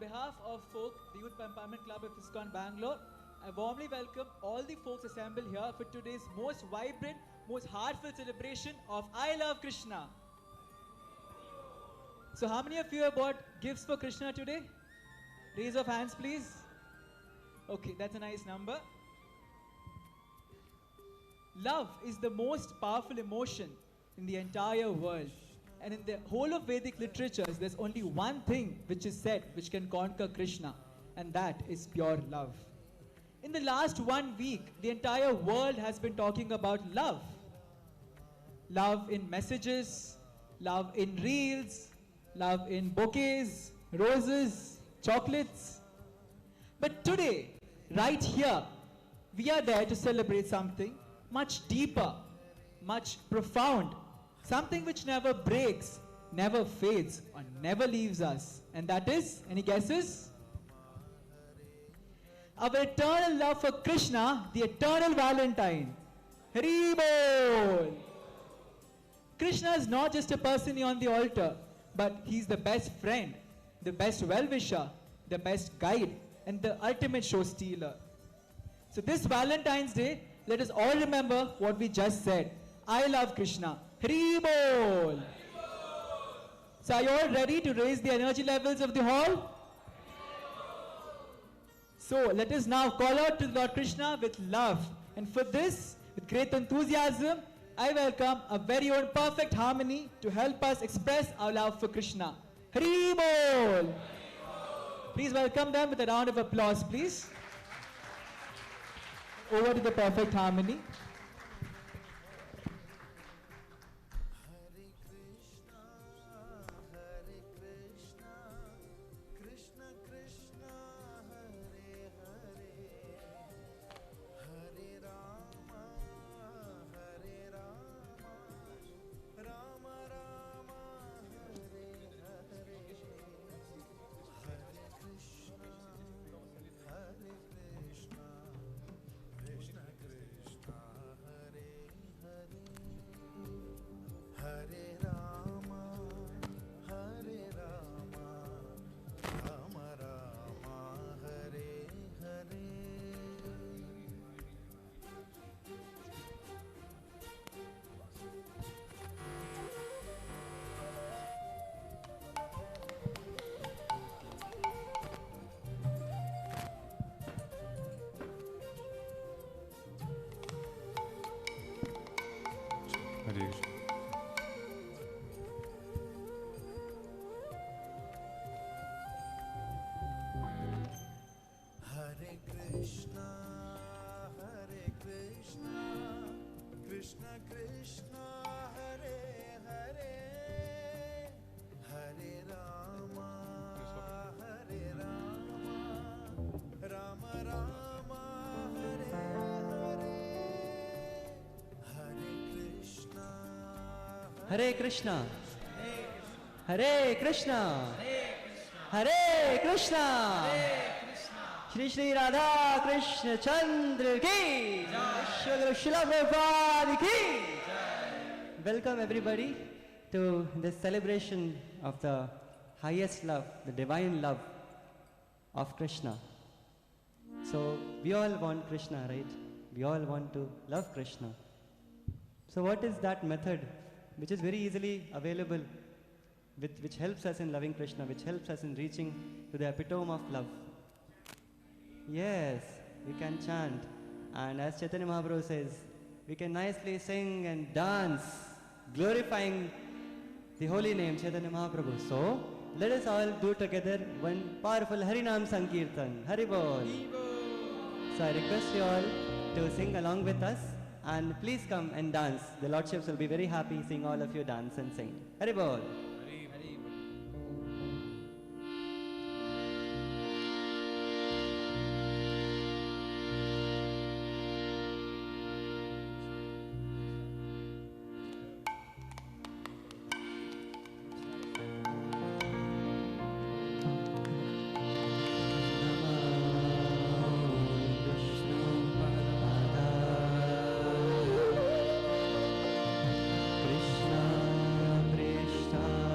behalf of Folk, the Youth Empowerment Club of ISKCON Bangalore, I warmly welcome all the folks assembled here for today's most vibrant, most heartfelt celebration of I Love Krishna. So how many of you have bought gifts for Krishna today? Raise of hands please. Okay, that's a nice number. Love is the most powerful emotion in the entire world. And in the whole of Vedic literatures, there's only one thing which is said which can conquer Krishna, and that is pure love. In the last 1 week, the entire world has been talking about love. Love in messages, love in reels, love in bouquets, roses, chocolates. But today, right here, we are there to celebrate something much deeper, much profound, something which never breaks, never fades, or never leaves us. And that is, any guesses? Our eternal love for Krishna, the eternal Valentine. Hari Bol! Krishna is not just a person on the altar, but he's the best friend, the best well-wisher, the best guide, and the ultimate show stealer. So this Valentine's Day, let us all remember what we just said. I love Krishna. Hari Bol! So are you all ready to raise the energy levels of the hall? So let us now call out to Lord Krishna with love. And for this, with great enthusiasm, I welcome a very own perfect harmony to help us express our love for Krishna. Hari Bol! Please welcome them with a round of applause, please. Over to the perfect harmony. Hare Rama, Hare Rama, Rama Rama, Hare Hare. Hare Krishna, Hare Krishna, Krishna Krishna, Hare Hare, Hare Rama, Hare Rama, Rama Rama, Hare Hare, Hare Krishna, Hare Krishna, Hare Krishna, Hare Krishna, Shri Shri Radha Krishna Chandra ki, Srila Prabhupada ki. Welcome everybody to this celebration of the highest love, the divine love of Krishna. So we all want Krishna, right? We all want to love Krishna. So what is that method which is very easily available, which helps us in loving Krishna, which helps us in reaching to the epitome of love? Yes, we can chant, and as Chaitanya Mahaprabhu says, we can nicely sing and dance, glorifying the holy name Chaitanya Mahaprabhu. So, let us all do together one powerful Harinam Sankirtan, Hari Bol. So I request you all to sing along with us, and please come and dance. The Lordships will be very happy seeing all of you dance and sing. Hari Bol. Krishna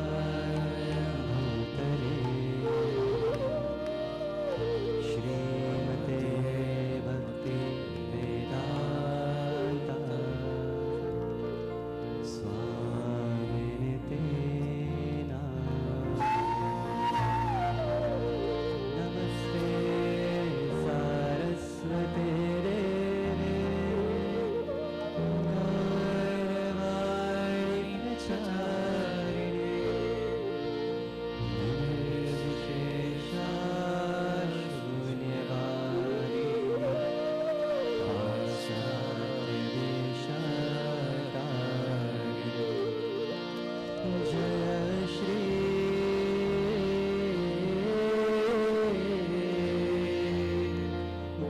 जय श्री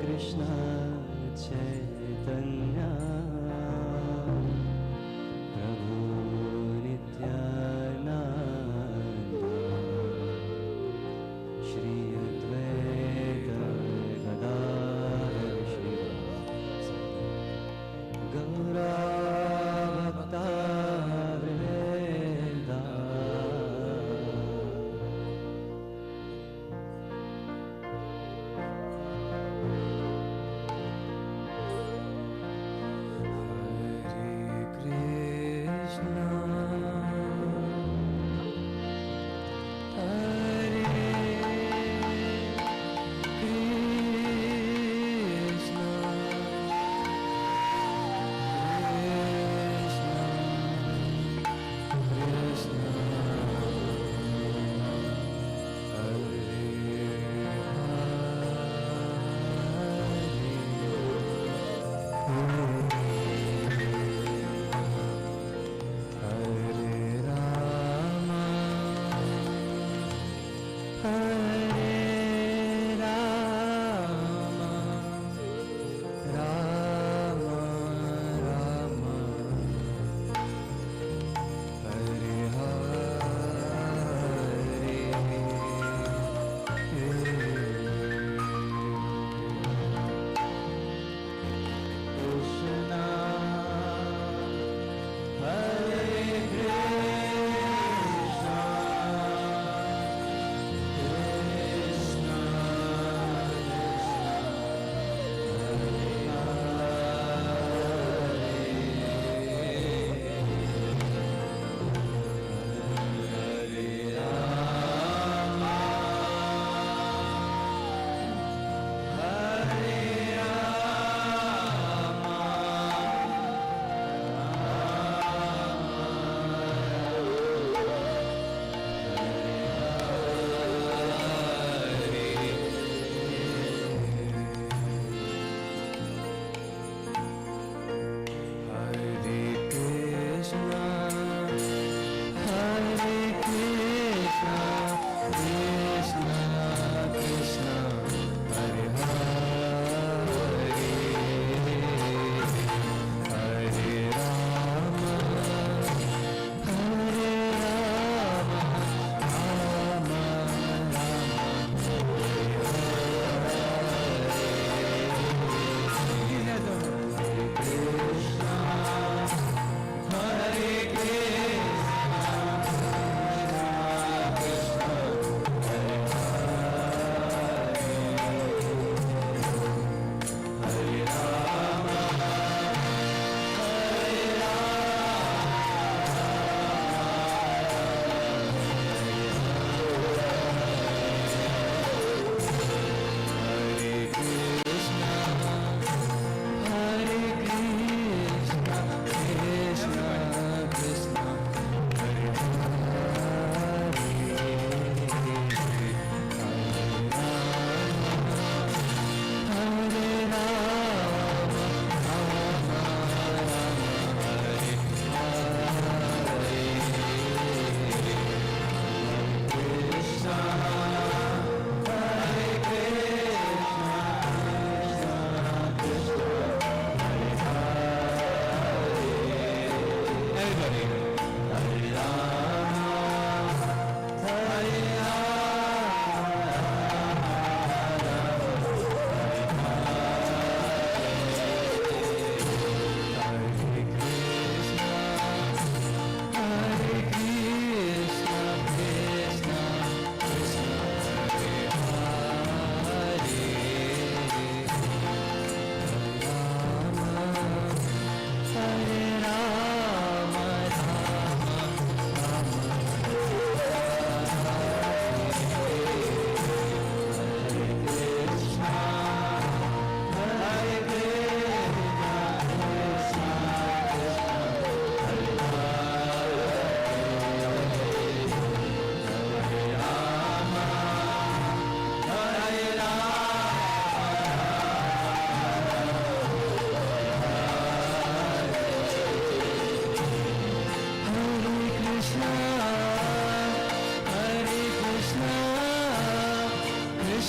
कृष्ण चैतन्य प्रभु नित्यानंद श्री अद्वैत गदाधर श्रीवास गौरा भक्ता वृंदा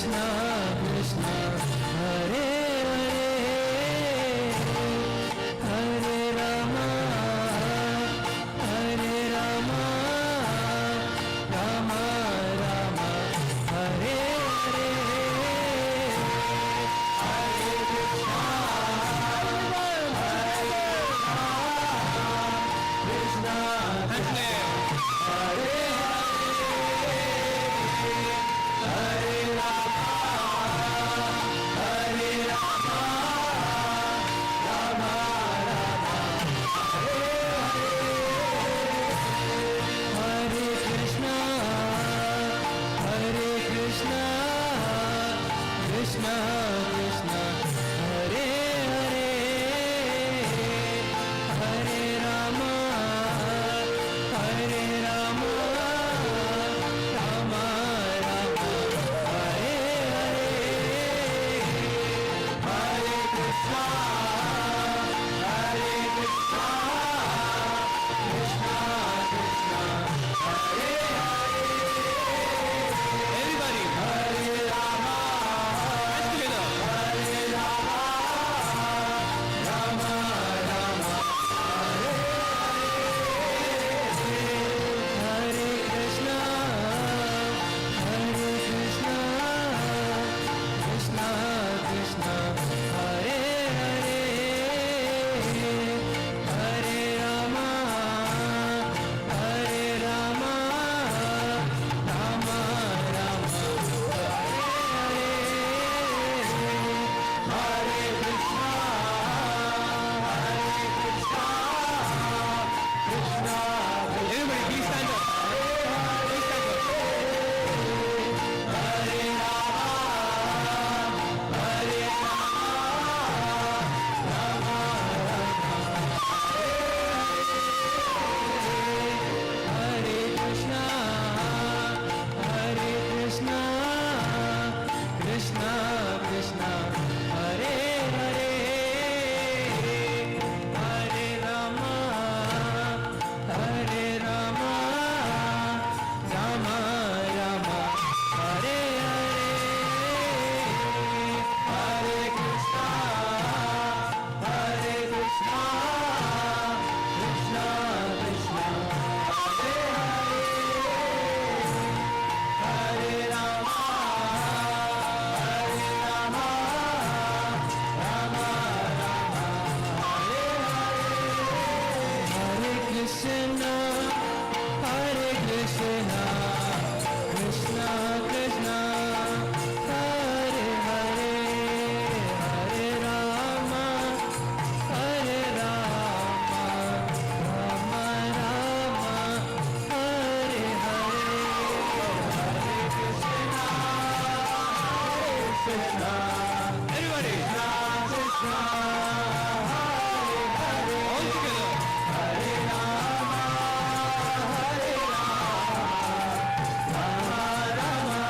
Krishna Krishna Hare Hare Hare Rama Hare Rama Rama Rama Hare Hare Hare Krishna Krishna Krishna Hare Krishna Krishna Hare Hare Hare Rama Hare Rama Rama Rama Hare Hare Hare Krishna Hare Krishna Krishna Krishna Hare Hare everybody Hare Rama together Hare Rama Rama Rama Hare Hare Krishna Hare Krishna Krishna Krishna Hare Hare Hare Rama Hare Rama Rama Rama Hare Krishna Krishna everybody please stand up please stand up Hare Rama Hare Rama Hare Krishna Hare Krishna Krishna Krishna Hare Hare Hare Rama Hare Rama Rama Rama Hare Hare Hare Krishna Hare Krishna Krishna Krishna Hare Hare Hare Rama Hare Rama Rama Rama Hare Hare Hare Krishna Hare Krishna Krishna Krishna Hare Hare Hare Rama Hare Rama Rama Rama Hare Hare Hare Krishna Krishna everybody Krishna Hare Hare all together Hare Rama Hare Rama Rama Rama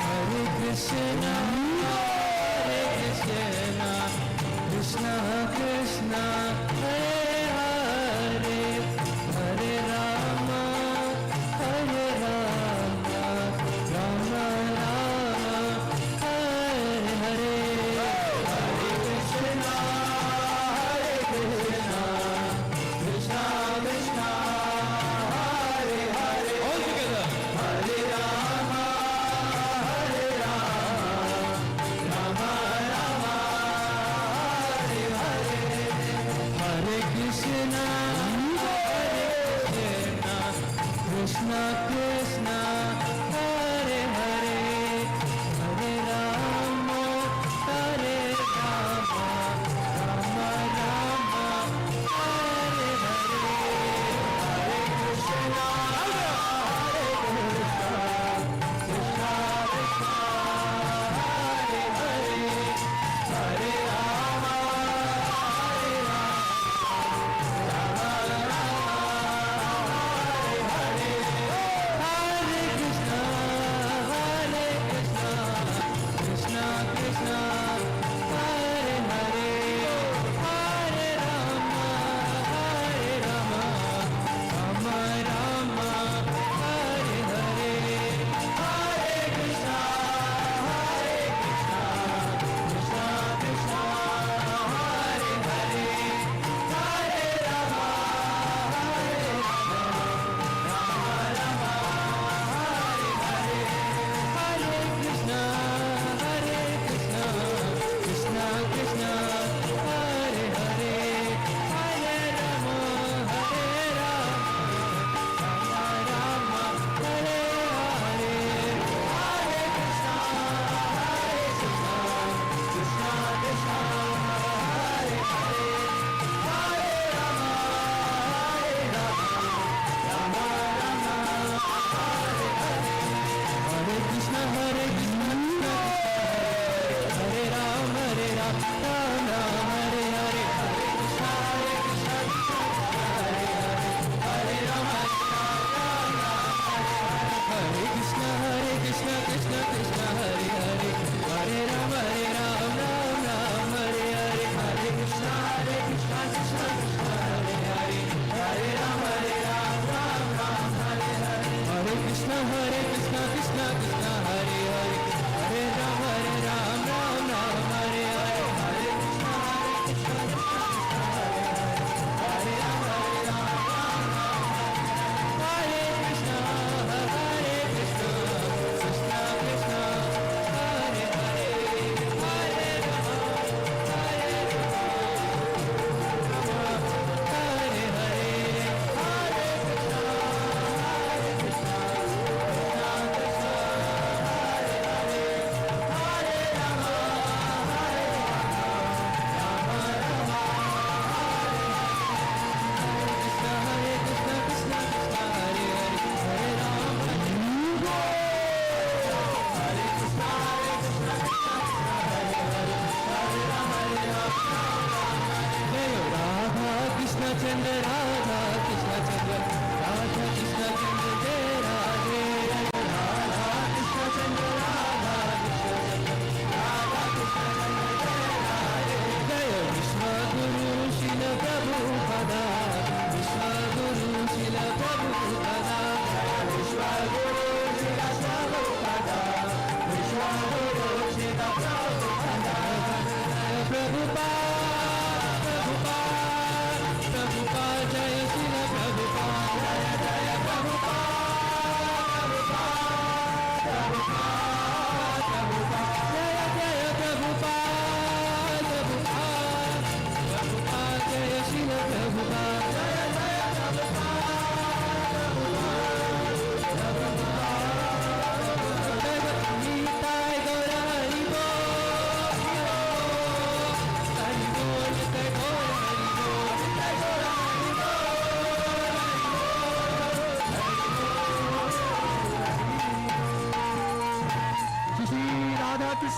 Hare Krishna Hare Krishna Krishna Krishna Hare Hare Hare Rama Hare Rama Rama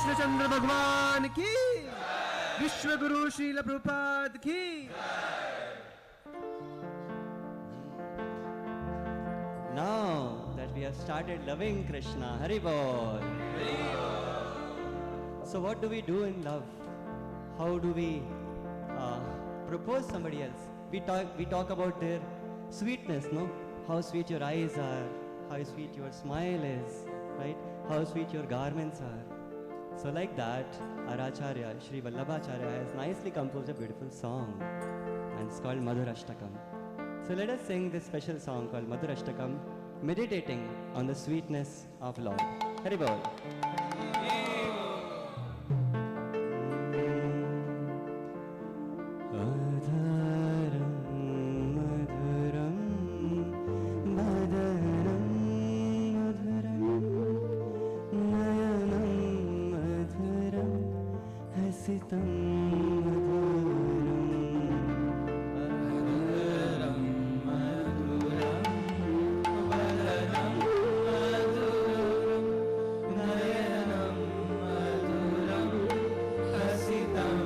Krishna चंद्र भगवान की, विश्व गुरु श्रील प्रभुपाद की। Now that we have started loving Krishna, Hari Bol. So what do we do in love? How do we propose somebody else? We talk about their sweetness, no? How sweet your eyes are, how sweet your smile is, right? How sweet your garments are. So like that, our Acharya, Sri Vallabhacharya, has nicely composed a beautiful song, and it's called Madhurashtakam. So let us sing this special song called Madhurashtakam, meditating on the sweetness of Lord. Hari Bol. Adharam madhuram, badaram madhuram, nayanam madhuram, hasitam madhuram. Adharam madhuram, badaram madhuram, nayanam madhuram, hasitam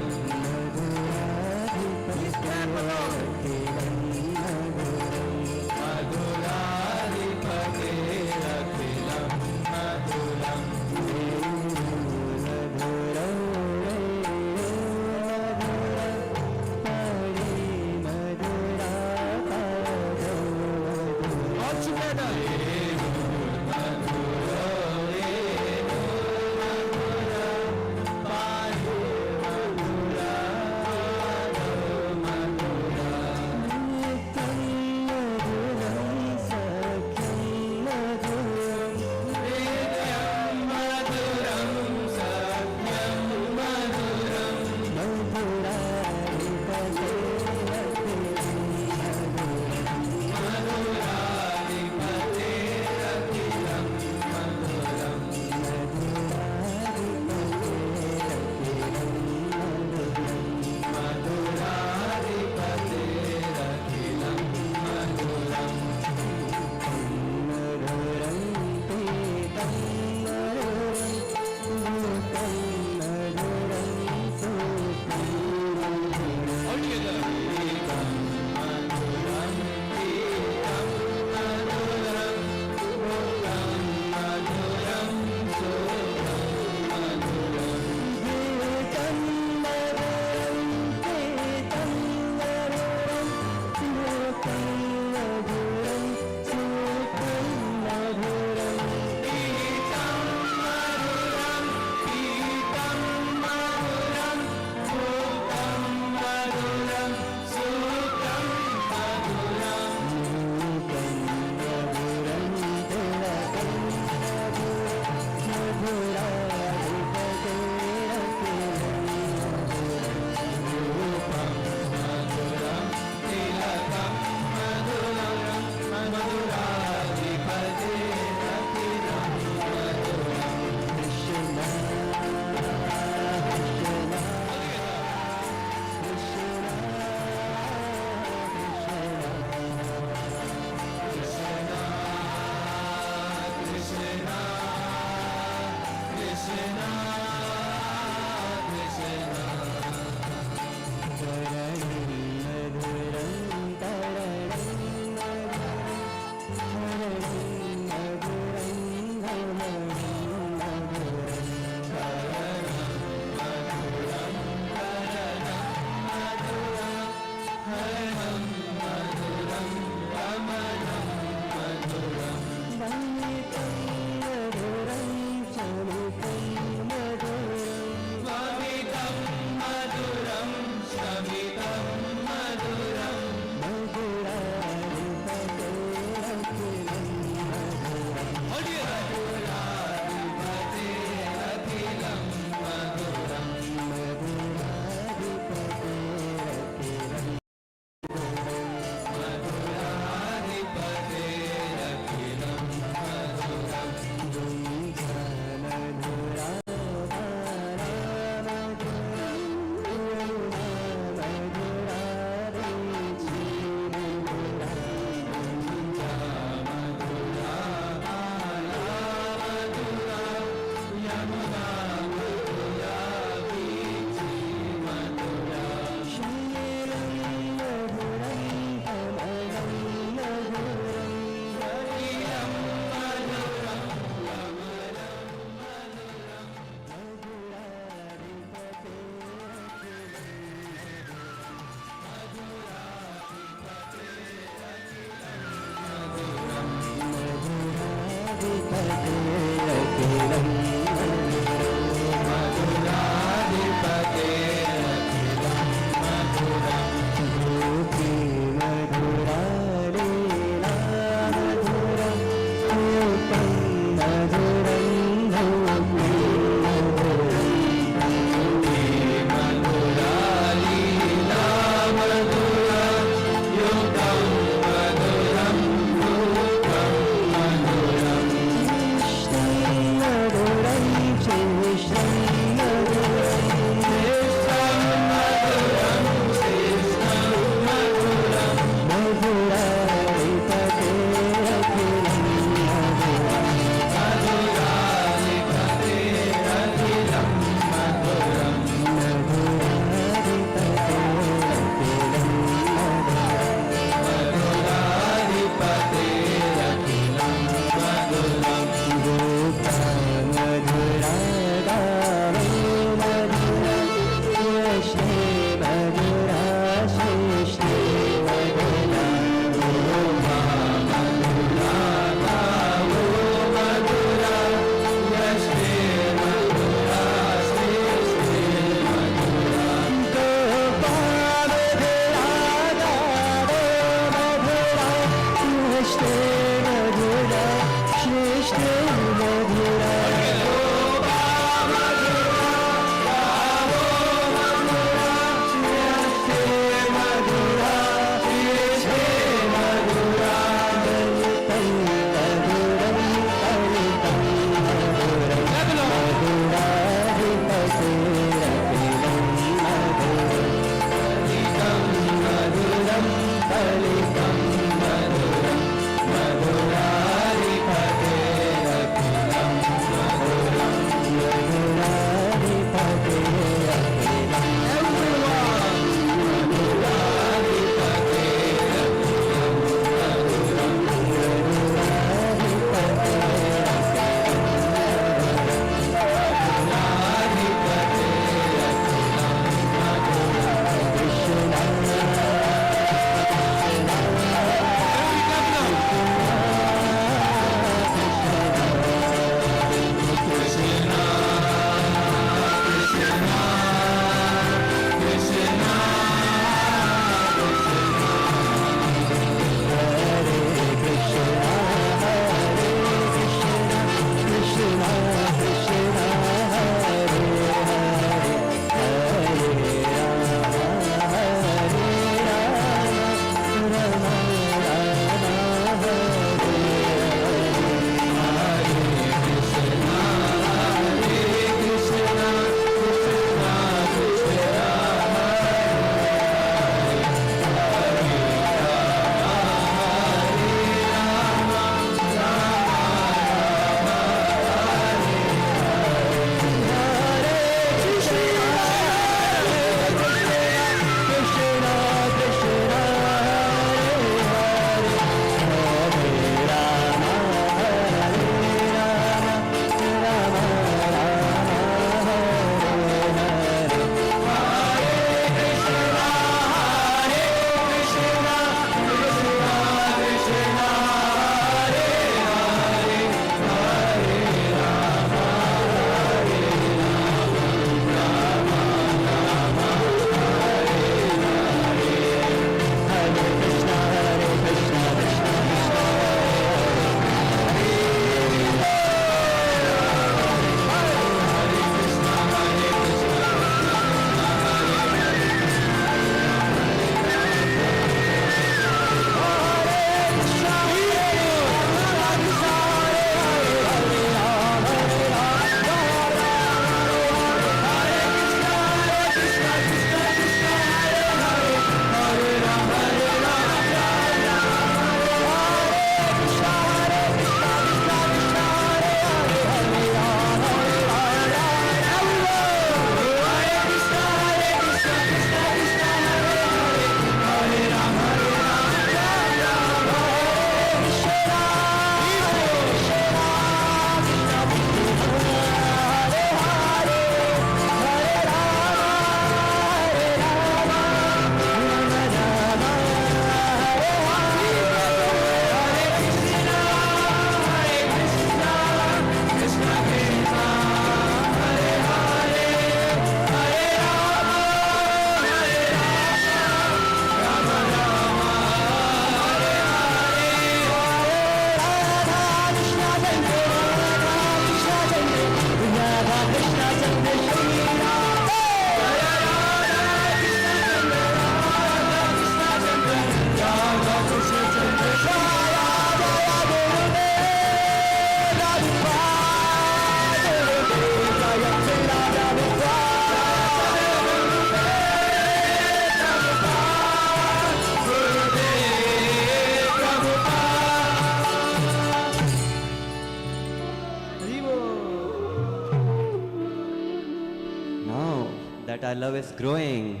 our love is growing.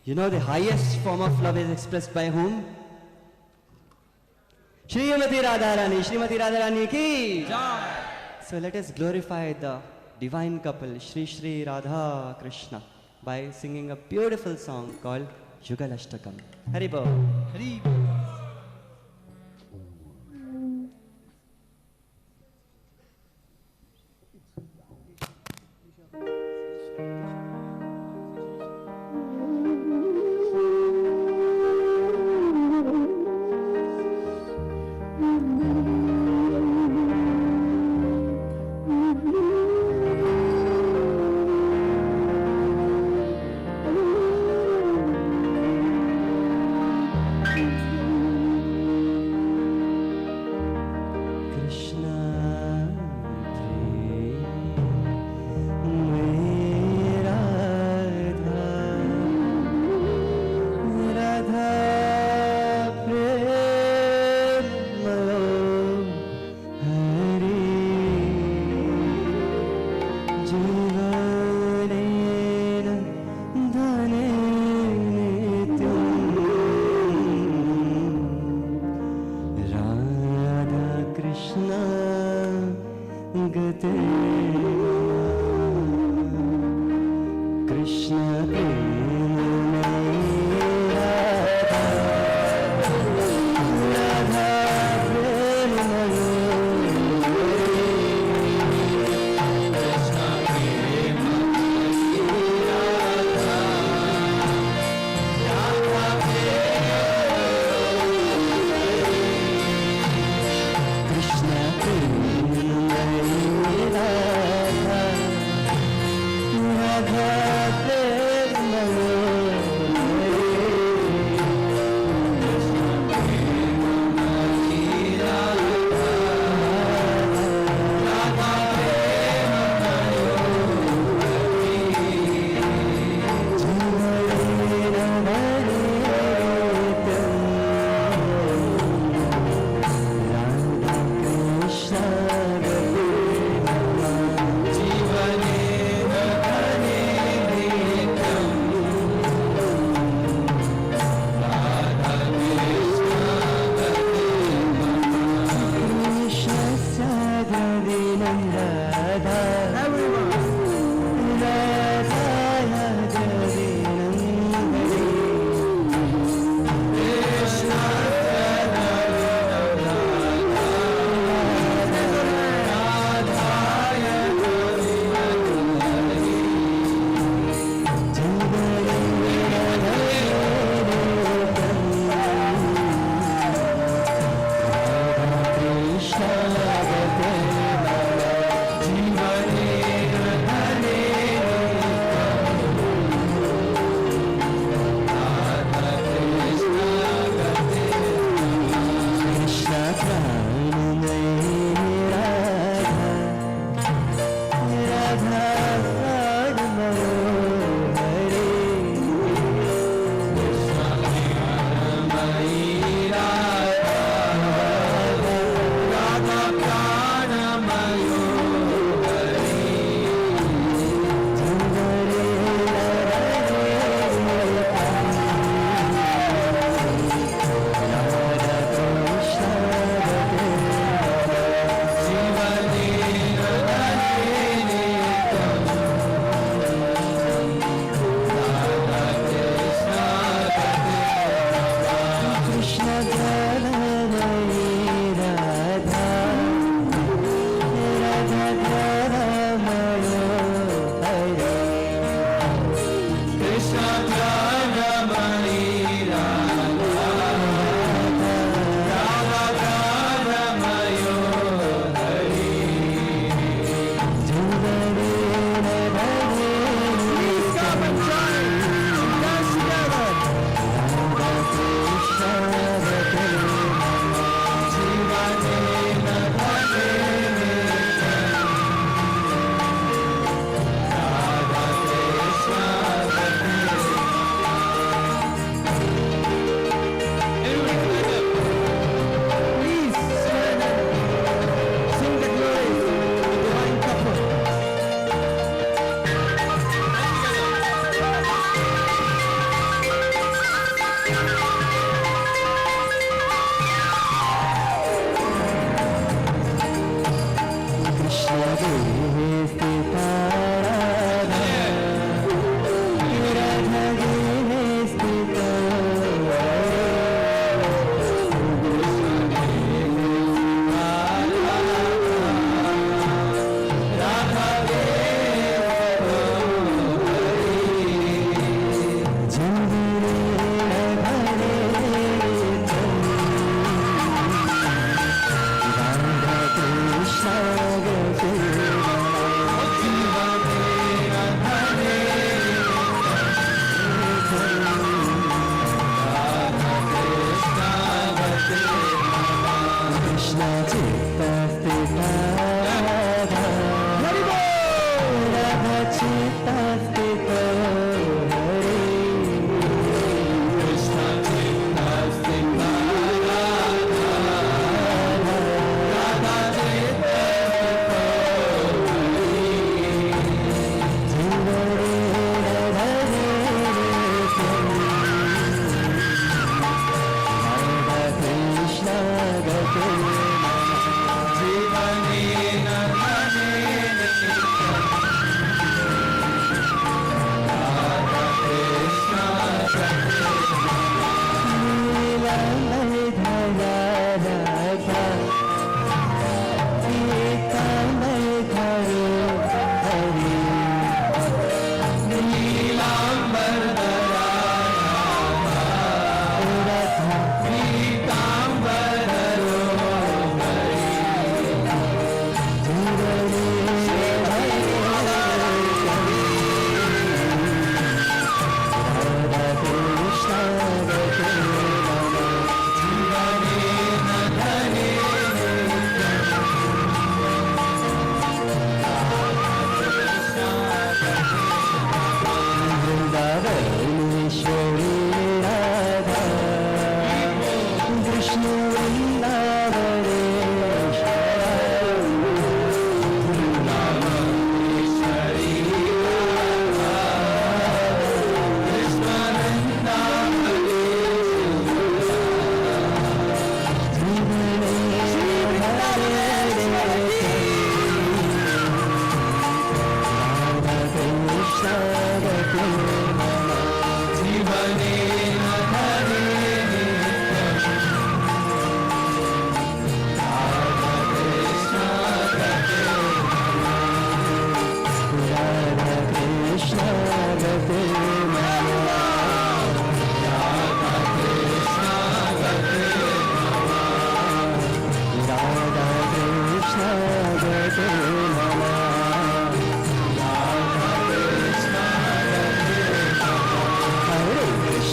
You know the highest form of love is expressed by whom? Srimati Radharani ki. So let us glorify the divine couple, Shri Shri Radha Krishna, by singing a beautiful song called Yugalashtakam. Haribol. Thank you.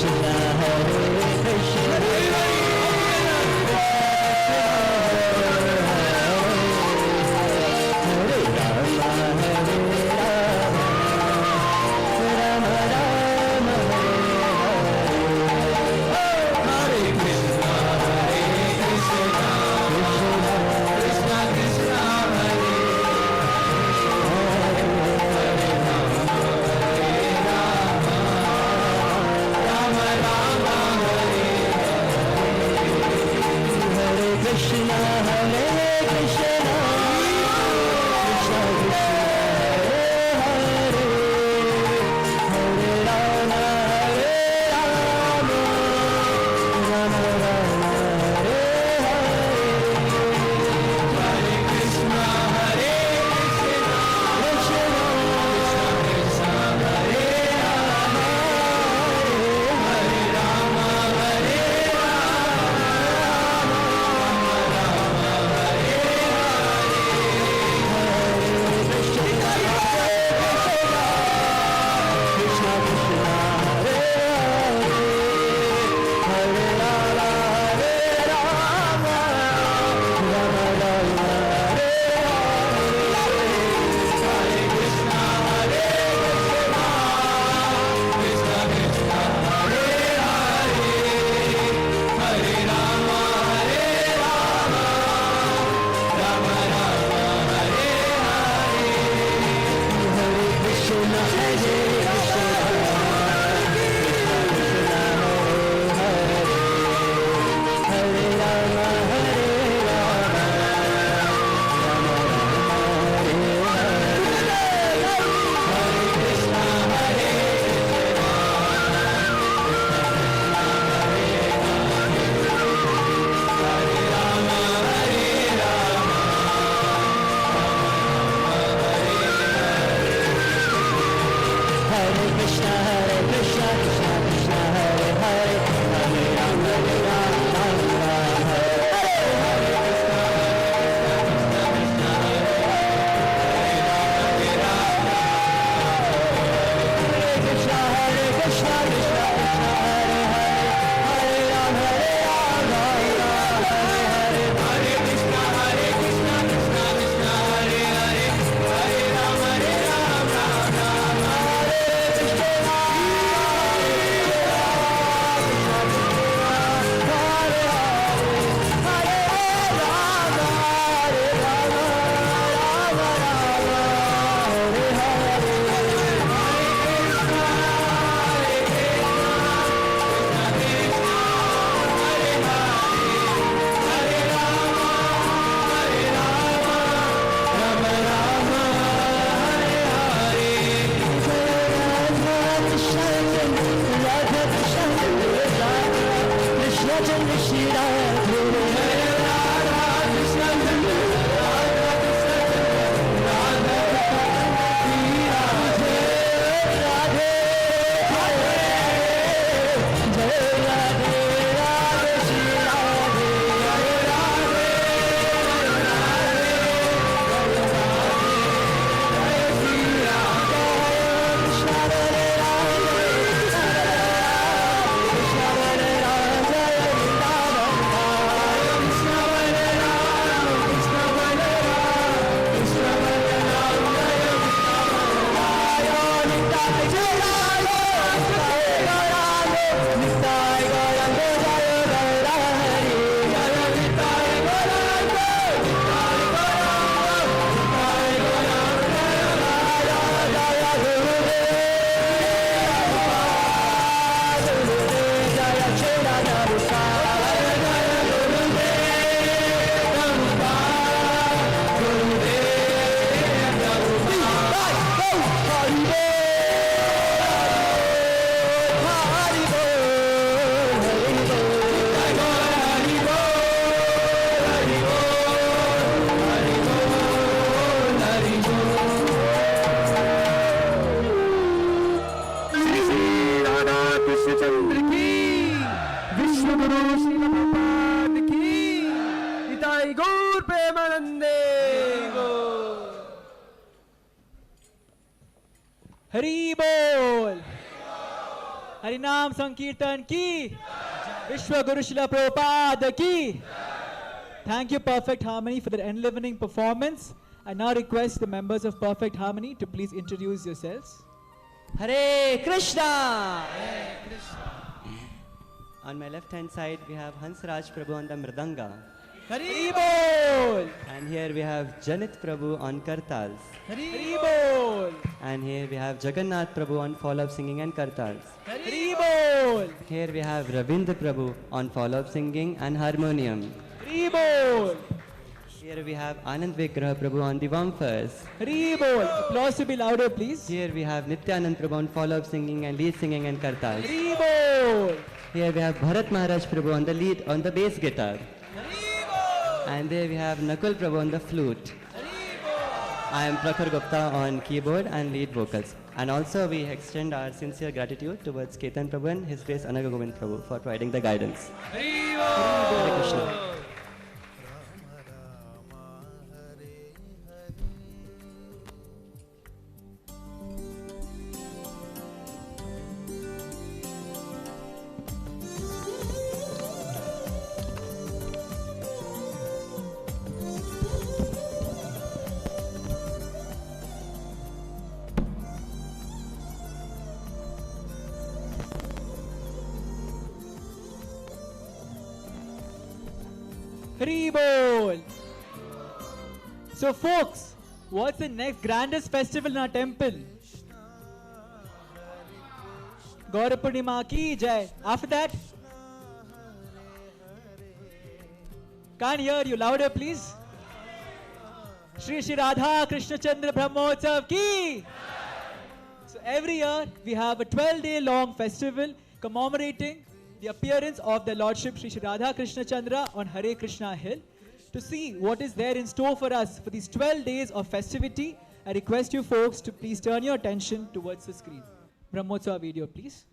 Krishna, Hare Krishna. Hari Bol! Harinam Sankirtan ki. Vishwa Guru Srila Prabhupada ki. Thank you, Perfect Harmony, for that enlivening performance. I now request the members of Perfect Harmony to please introduce yourselves. Hare Krishna! On my left hand side we have Hansraj Prabhu on the Mridanga. Hari Bol! And here we have Janit Prabhu on Kartals. Hari Bol! And here we have Jagannath Prabhu on follow-up singing and Kartals. Hari Bol! Here we have Ravindra Prabhu on follow-up singing and harmonium. Hari Bol! Here we have Anand Vigraha Prabhu on the bumpers. Hari Bol! Applause to be louder, please. Here we have Nityanand Prabhu on follow-up singing and lead singing and Kartals. Hari Bol! Here we have Bharat Maharaj Prabhu on the lead on the bass guitar. And there we have Nakul Prabhu on the flute. I am Prakhar Gupta on keyboard and lead vocals. And also we extend our sincere gratitude towards Ketan Prabhu and His Grace Anaga Govind Prabhu for providing the guidance. Hare Krishna. Hari Bol! So folks, what's the next grandest festival in our temple? Gaura Purnima ki jai. After that? Can't hear you. Louder, please. Shri Shri Radha Krishna Chandra Brahmotsav ki. So every year we have a 12-day long festival commemorating the appearance of the Lordship Shri Shri Radha Krishna Chandra on Hare Krishna Hill. To see what is there in store for us for these 12 days of festivity, I request you folks to please turn your attention towards the screen. Brahmotsav video, please.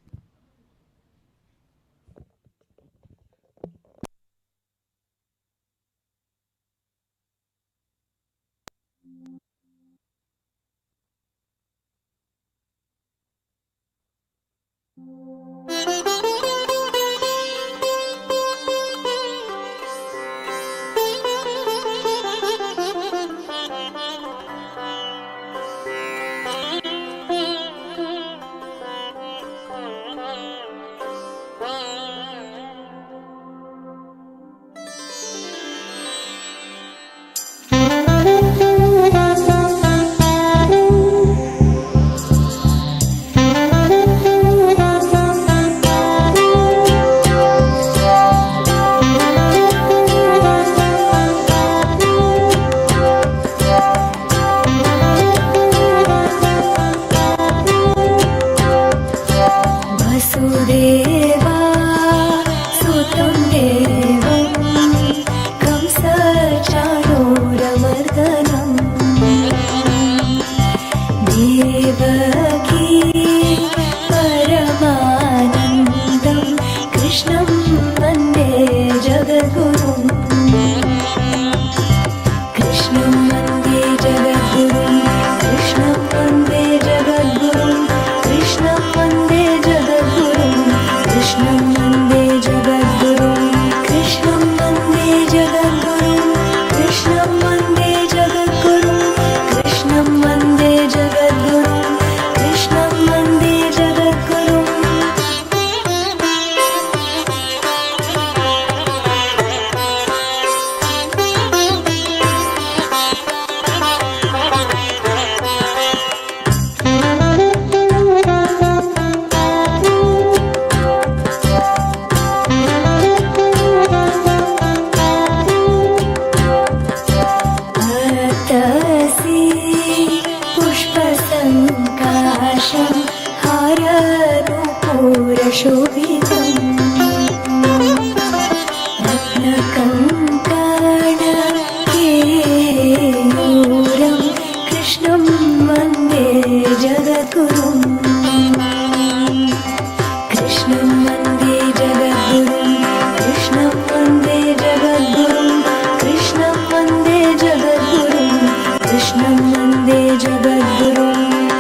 Krishna Mande Jagadguru,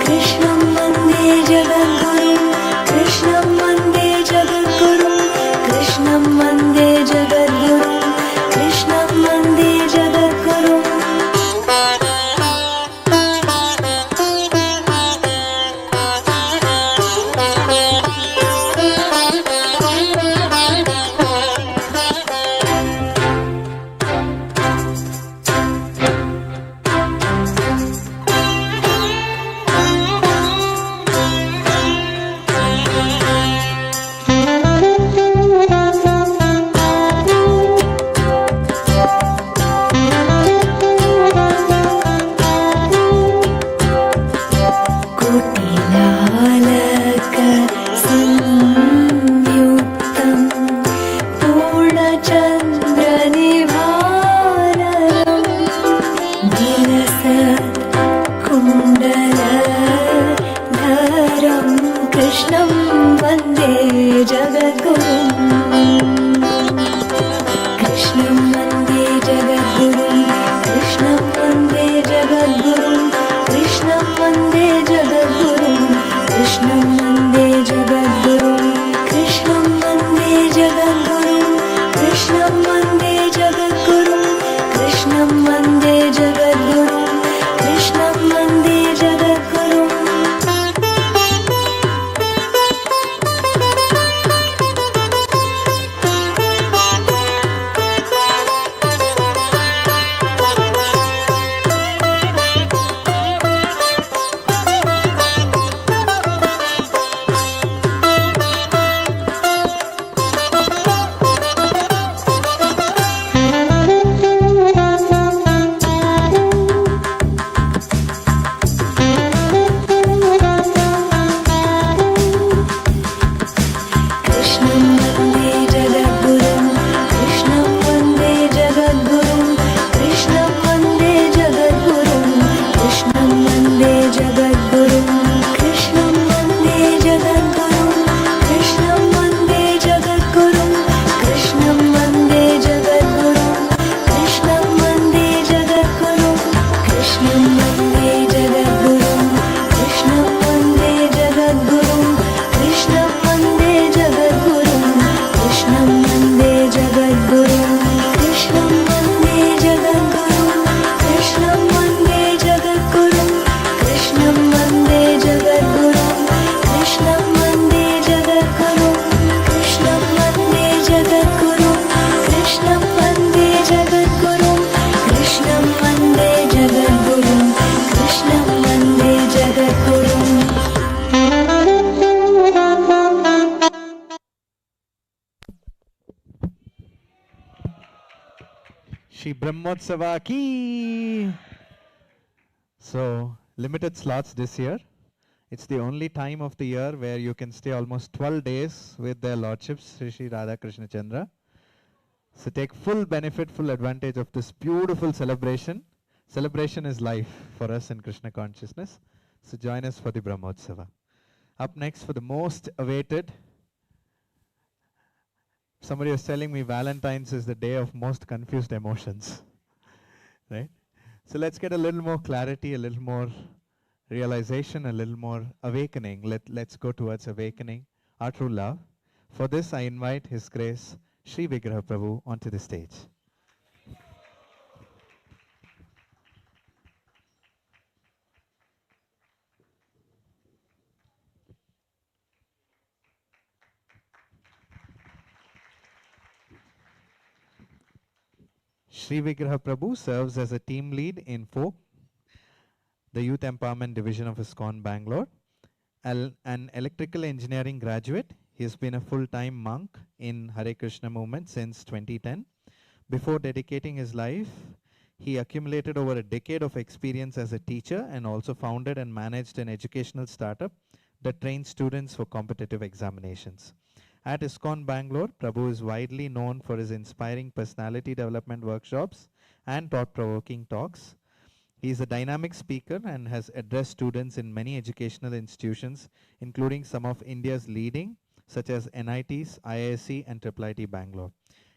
Krishna Mande Shri Brahmotsava ki. So, limited slots this year. It's the only time of the year where you can stay almost 12 days with their lordships, Sri Sri Radha Krishna Chandra. So take full benefit, full advantage of this beautiful celebration. Celebration is life for us in Krishna consciousness. So join us for the Brahmotsava. Up next for the most awaited. Somebody was telling me Valentine's is the day of most confused emotions. Right? So let's get a little more clarity, a little more realization, a little more awakening. Let's go towards awakening our true love. For this, I invite His Grace, Sri Vigraha Prabhu, onto the stage. Sri Vigraha Prabhu serves as a team lead in folk, the Youth Empowerment Division of ISKCON Bangalore. An electrical engineering graduate, he has been a full-time monk in Hare Krishna movement since 2010. Before dedicating his life, he accumulated over a decade of experience as a teacher and also founded and managed an educational startup that trains students for competitive examinations. At ISKCON Bangalore, Prabhu is widely known for his inspiring personality development workshops and thought-provoking talks. He is a dynamic speaker and has addressed students in many educational institutions, including some of India's leading, such as NITs, IISc, and IIIT Bangalore.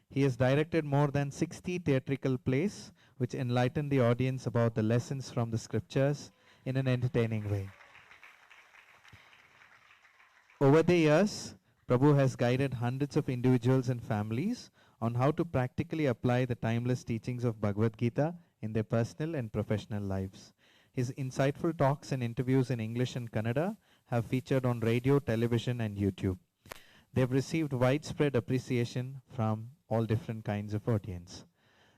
He has directed more than 60 theatrical plays, which enlighten the audience about the lessons from the scriptures in an entertaining way. Over the years, Prabhu has guided hundreds of individuals and families on how to practically apply the timeless teachings of Bhagavad Gita in their personal and professional lives. His insightful talks and interviews in English and Kannada have featured on radio, television, and YouTube. They have received widespread appreciation from all different kinds of audience.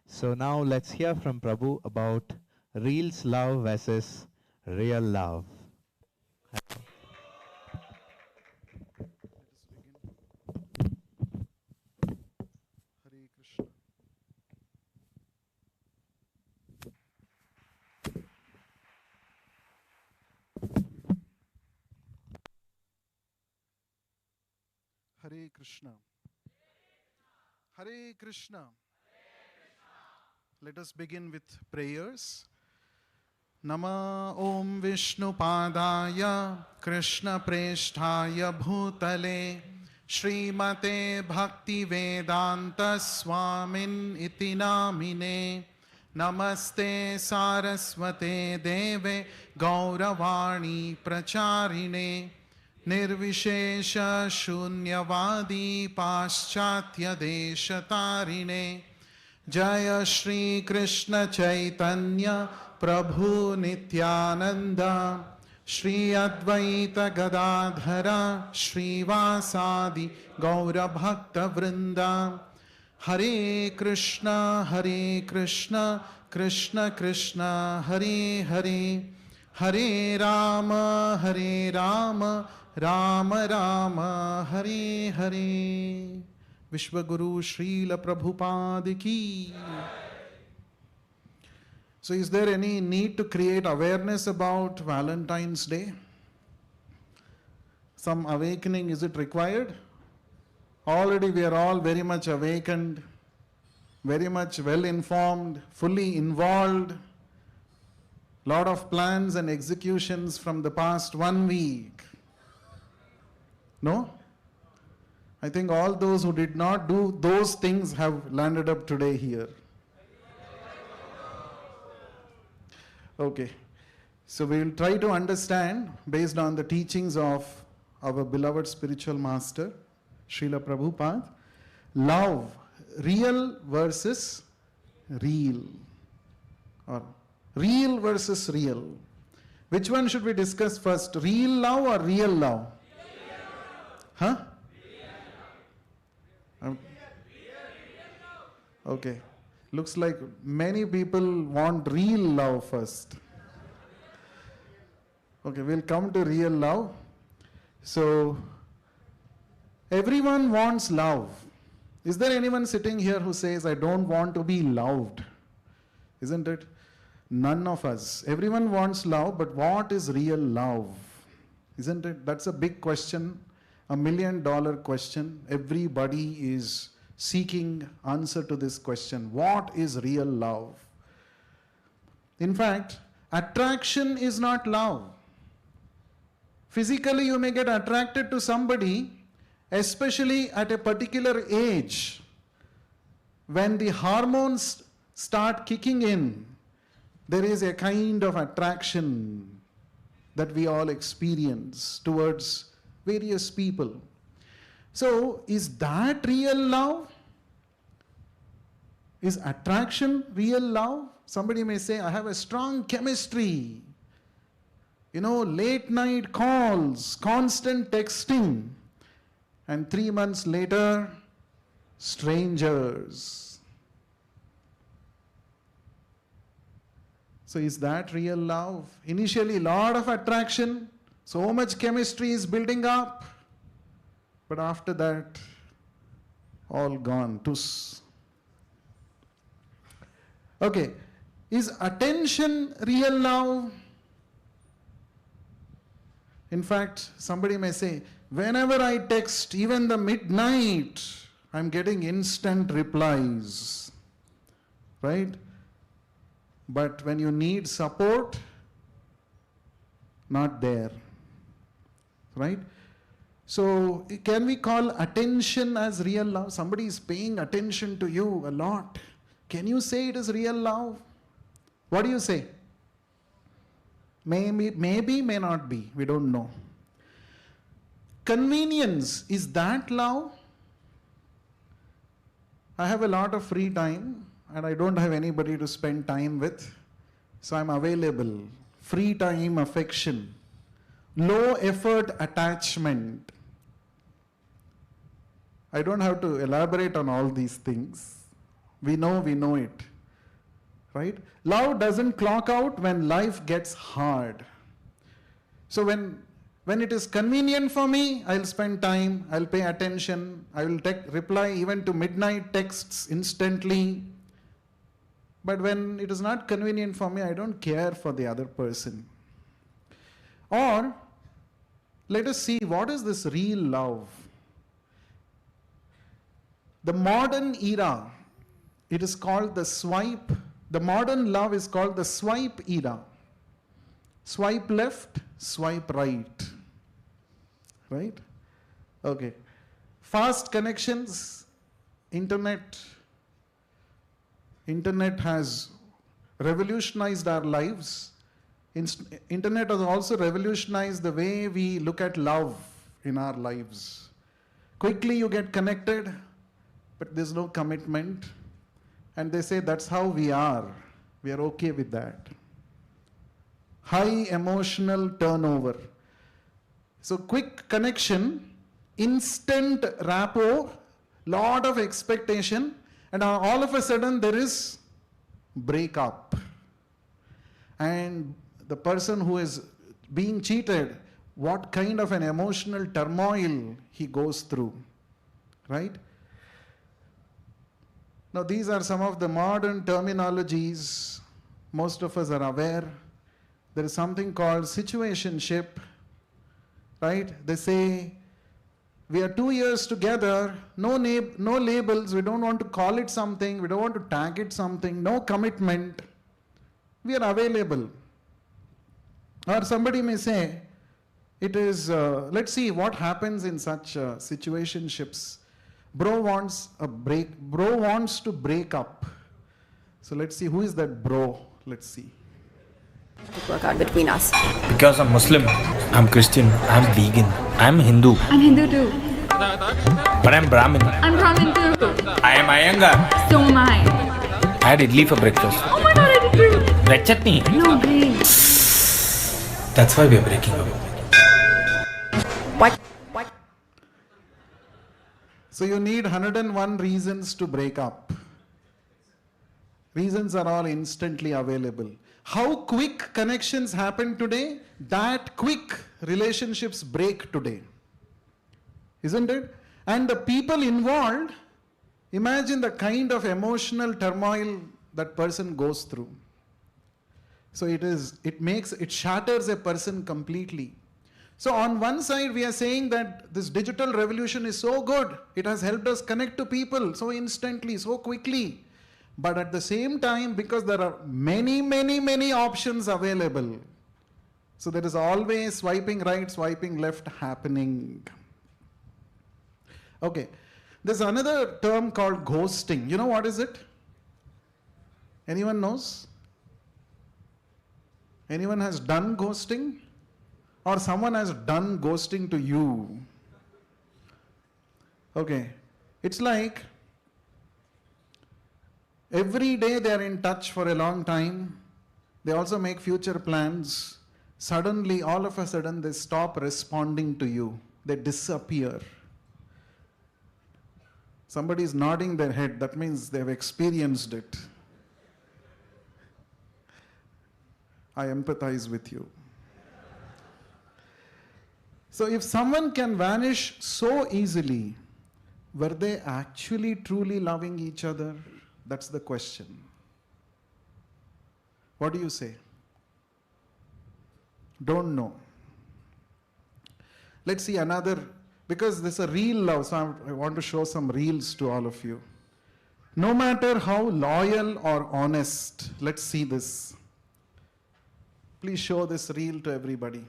So now let's hear from Prabhu about Reels love versus real love. Hare Krishna. Hare Krishna. Hare Krishna. Let us begin with prayers. Nama Om Vishnu Padaya Krishna Presthaya Bhutale Srimate Bhakti Vedanta Swamin Iti Namine Namaste Saraswate Deve Gauravani Pracharine Nirvishesha Shunyavadi Paschatya Deshatarine Jaya Shri Krishna Chaitanya Prabhu Nityananda Shri Advaita Gadadhara Shri Vasadi Gaura Bhakta Vrinda Hare Krishna Krishna Krishna Hare Hare Hare Rama Rama Rama Hare Hare. Vishwaguru Srila Prabhupada ki. So is there any need to create awareness about Valentine's Day? Some awakening, is it required? Already we are all very much awakened, very much well informed, fully involved. Lot of plans and executions from the past 1 week. No? I think all those who did not do those things have landed up today here. Okay. So we will try to understand, based on the teachings of our beloved spiritual master, Srila Prabhupada, love, real versus real. Or real versus real. Which one should we discuss first? Real love or real love? Huh? Okay. Looks like many people want real love first. Okay, we'll come to real love. So, everyone wants love. Is there anyone sitting here who says, I don't want to be loved? Isn't it? None of us. Everyone wants love, but what is real love? Isn't it? That's a big question, $1 million question. Everybody is seeking answer to this question. What is real love? In fact, attraction is not love. Physically, you may get attracted to somebody, especially at a particular age, when the hormones start kicking in. There is a kind of attraction that we all experience towards various people. So, is that real love? Is attraction real love? Somebody may say, I have a strong chemistry. Late night calls, constant texting, and 3 months later, strangers. So is that real love? Initially, lot of attraction, so much chemistry is building up, but after that, all gone, tus. Okay, is attention real love? In fact, somebody may say, whenever I text, even the midnight, I'm getting instant replies. Right? But when you need support, not there. Right? So, can we call attention as real love? Somebody is paying attention to you a lot. Can you say it is real love? What do you say? Maybe, may not be. We don't know. Convenience, is that love? I have a lot of free time and I don't have anybody to spend time with. So I'm available. Free time affection. Low effort attachment. I don't have to elaborate on all these things. We know it. Right? Love doesn't clock out when life gets hard. So when it is convenient for me, I'll spend time, I'll pay attention, I will reply even to midnight texts instantly. But when it is not convenient for me, I don't care for the other person. Or, let us see, what is this real love? The modern era, it is called the swipe. The modern love is called the swipe era. Swipe left, swipe right. Right? Okay. Fast connections, internet has revolutionized our lives. Internet has also revolutionized the way we look at love in our lives. Quickly you get connected, but there's no commitment. And they say that's how we are. We are okay with that. High emotional turnover. So quick connection, instant rapport, lot of expectation, and all of a sudden there is breakup. And the person who is being cheated, what kind of an emotional turmoil he goes through. Right? Now these are some of the modern terminologies most of us are aware. There is something called situationship, right? They say We are 2 years together, no labels, we don't want to call it something, we don't want to tag it something, no commitment. We are available. Or somebody may say, it is, let's see what happens in such situationships. Bro wants to break up. So let's see, who is that bro? Let's see. Work out between us. Because I'm Muslim, I'm Christian, I'm vegan, I'm Hindu. I'm Hindu too. But I'm Brahmin. I'm Brahmin too. I am Iyengar. So am I. I had idli for breakfast. Oh my god, I did too. Red chutney. No, great. That's why we are breaking up. What? So you need 101 reasons to break up. Reasons are all instantly available. How quick connections happen today, that quick relationships break today. Isn't it? And the people involved, imagine the kind of emotional turmoil that person goes through. So it shatters a person completely. So on one side we are saying that this digital revolution is so good, it has helped us connect to people so instantly, so quickly. But at the same time, because there are many options available, so there is always swiping right, swiping left happening. Okay, there's another term called ghosting. You know what is it? Anyone knows? Anyone has done ghosting? Or someone has done ghosting to you? Okay, it's like every day they are in touch for a long time. They also make future plans. Suddenly, all of a sudden, they stop responding to you. They disappear. Somebody is nodding their head. That means they have experienced it. I empathize with you. So if someone can vanish so easily, were they actually truly loving each other? That's the question. What do you say? Don't know. Let's see another, because this is a real love, so I want to show some reels to all of you. No matter how loyal or honest, let's see this. Please show this reel to everybody.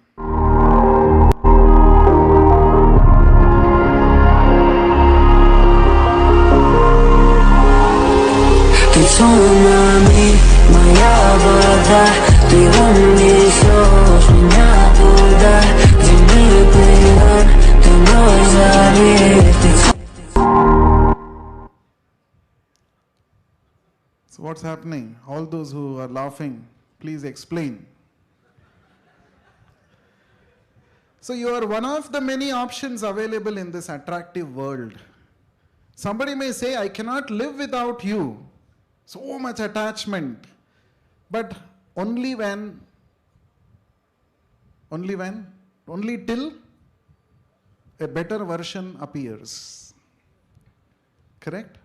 So what's happening? All those who are laughing, please explain. So you are one of the many options available in this attractive world. Somebody may say, I cannot live without you. So much attachment. But only when? Only till a better version appears. Correct?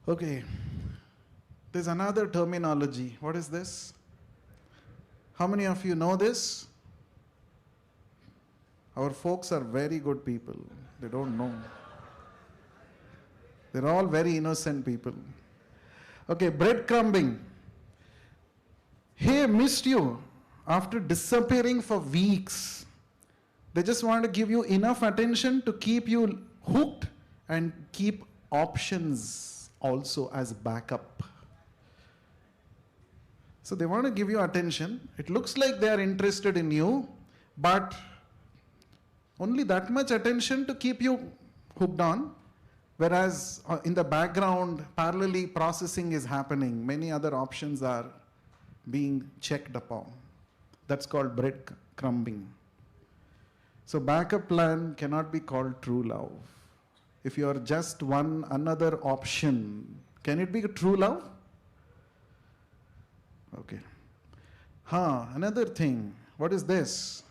Okay. There's another terminology. What is this? How many of you know this? Our folks are very good people. They don't know. They're all very innocent people. Okay, breadcrumbing. Hey, missed you. After disappearing for weeks, they just want to give you enough attention to keep you hooked and keep options also as backup. So they want to give you attention. It looks like they are interested in you, but only that much attention to keep you hooked on, whereas in the background, parallelly processing is happening. Many other options are being checked upon. That's called breadcrumbing. So backup plan cannot be called true love. If you are just another option, can it be true love? Okay. Another thing. What is this?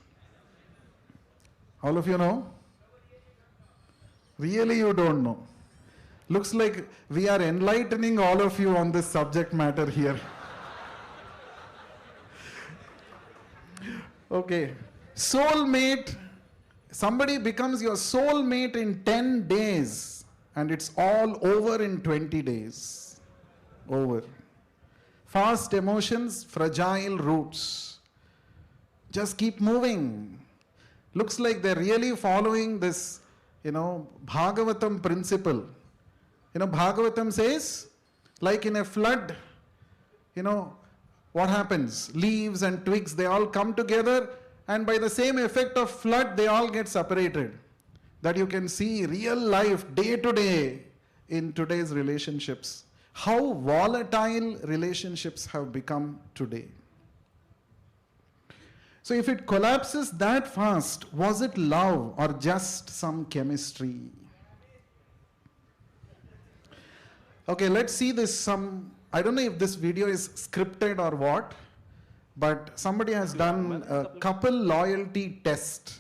All of you know? Really you don't know. Looks like we are enlightening all of you on this subject matter here. Okay. Soulmate Somebody becomes your soulmate in 10 days and it's all over in 20 days. Over. Fast emotions, fragile roots. Just keep moving. Looks like they're really following this, Bhagavatam principle. Bhagavatam says, like in a flood, what happens? Leaves and twigs, they all come together, and by the same effect of flood, they all get separated. That you can see real life, day to day, in today's relationships. How volatile relationships have become today. So if it collapses that fast, was it love or just some chemistry? Okay, let's see this I don't know if this video is scripted or what, but somebody has done a couple loyalty test.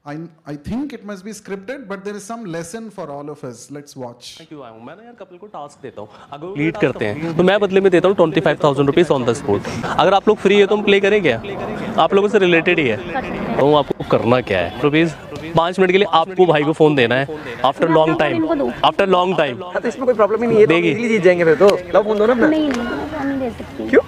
I think it must be scripted, but there is some lesson for all of us. Let's watch. क्यों आया हूँ मैं ना यार couple को task देता हूँ अगर लीड करते हैं तो मैं बदले में देता हूँ 25,000 रुपीज़ ऑन द स्पॉट अगर आप लोग फ्री है तो हम प्ले करें क्या आप लोगों से रिलेटेड ही है तो आपको करना क्या है रुपीज़ 5 मिनट के लिए आपको भाई को फोन देना है आफ्टर लॉन्ग टाइम तो इसमें कोई प्रॉब्लम ही नहीं है देगी जीत जाएंगे फिर तो लो फोन दो ना नहीं दे सकती क्यों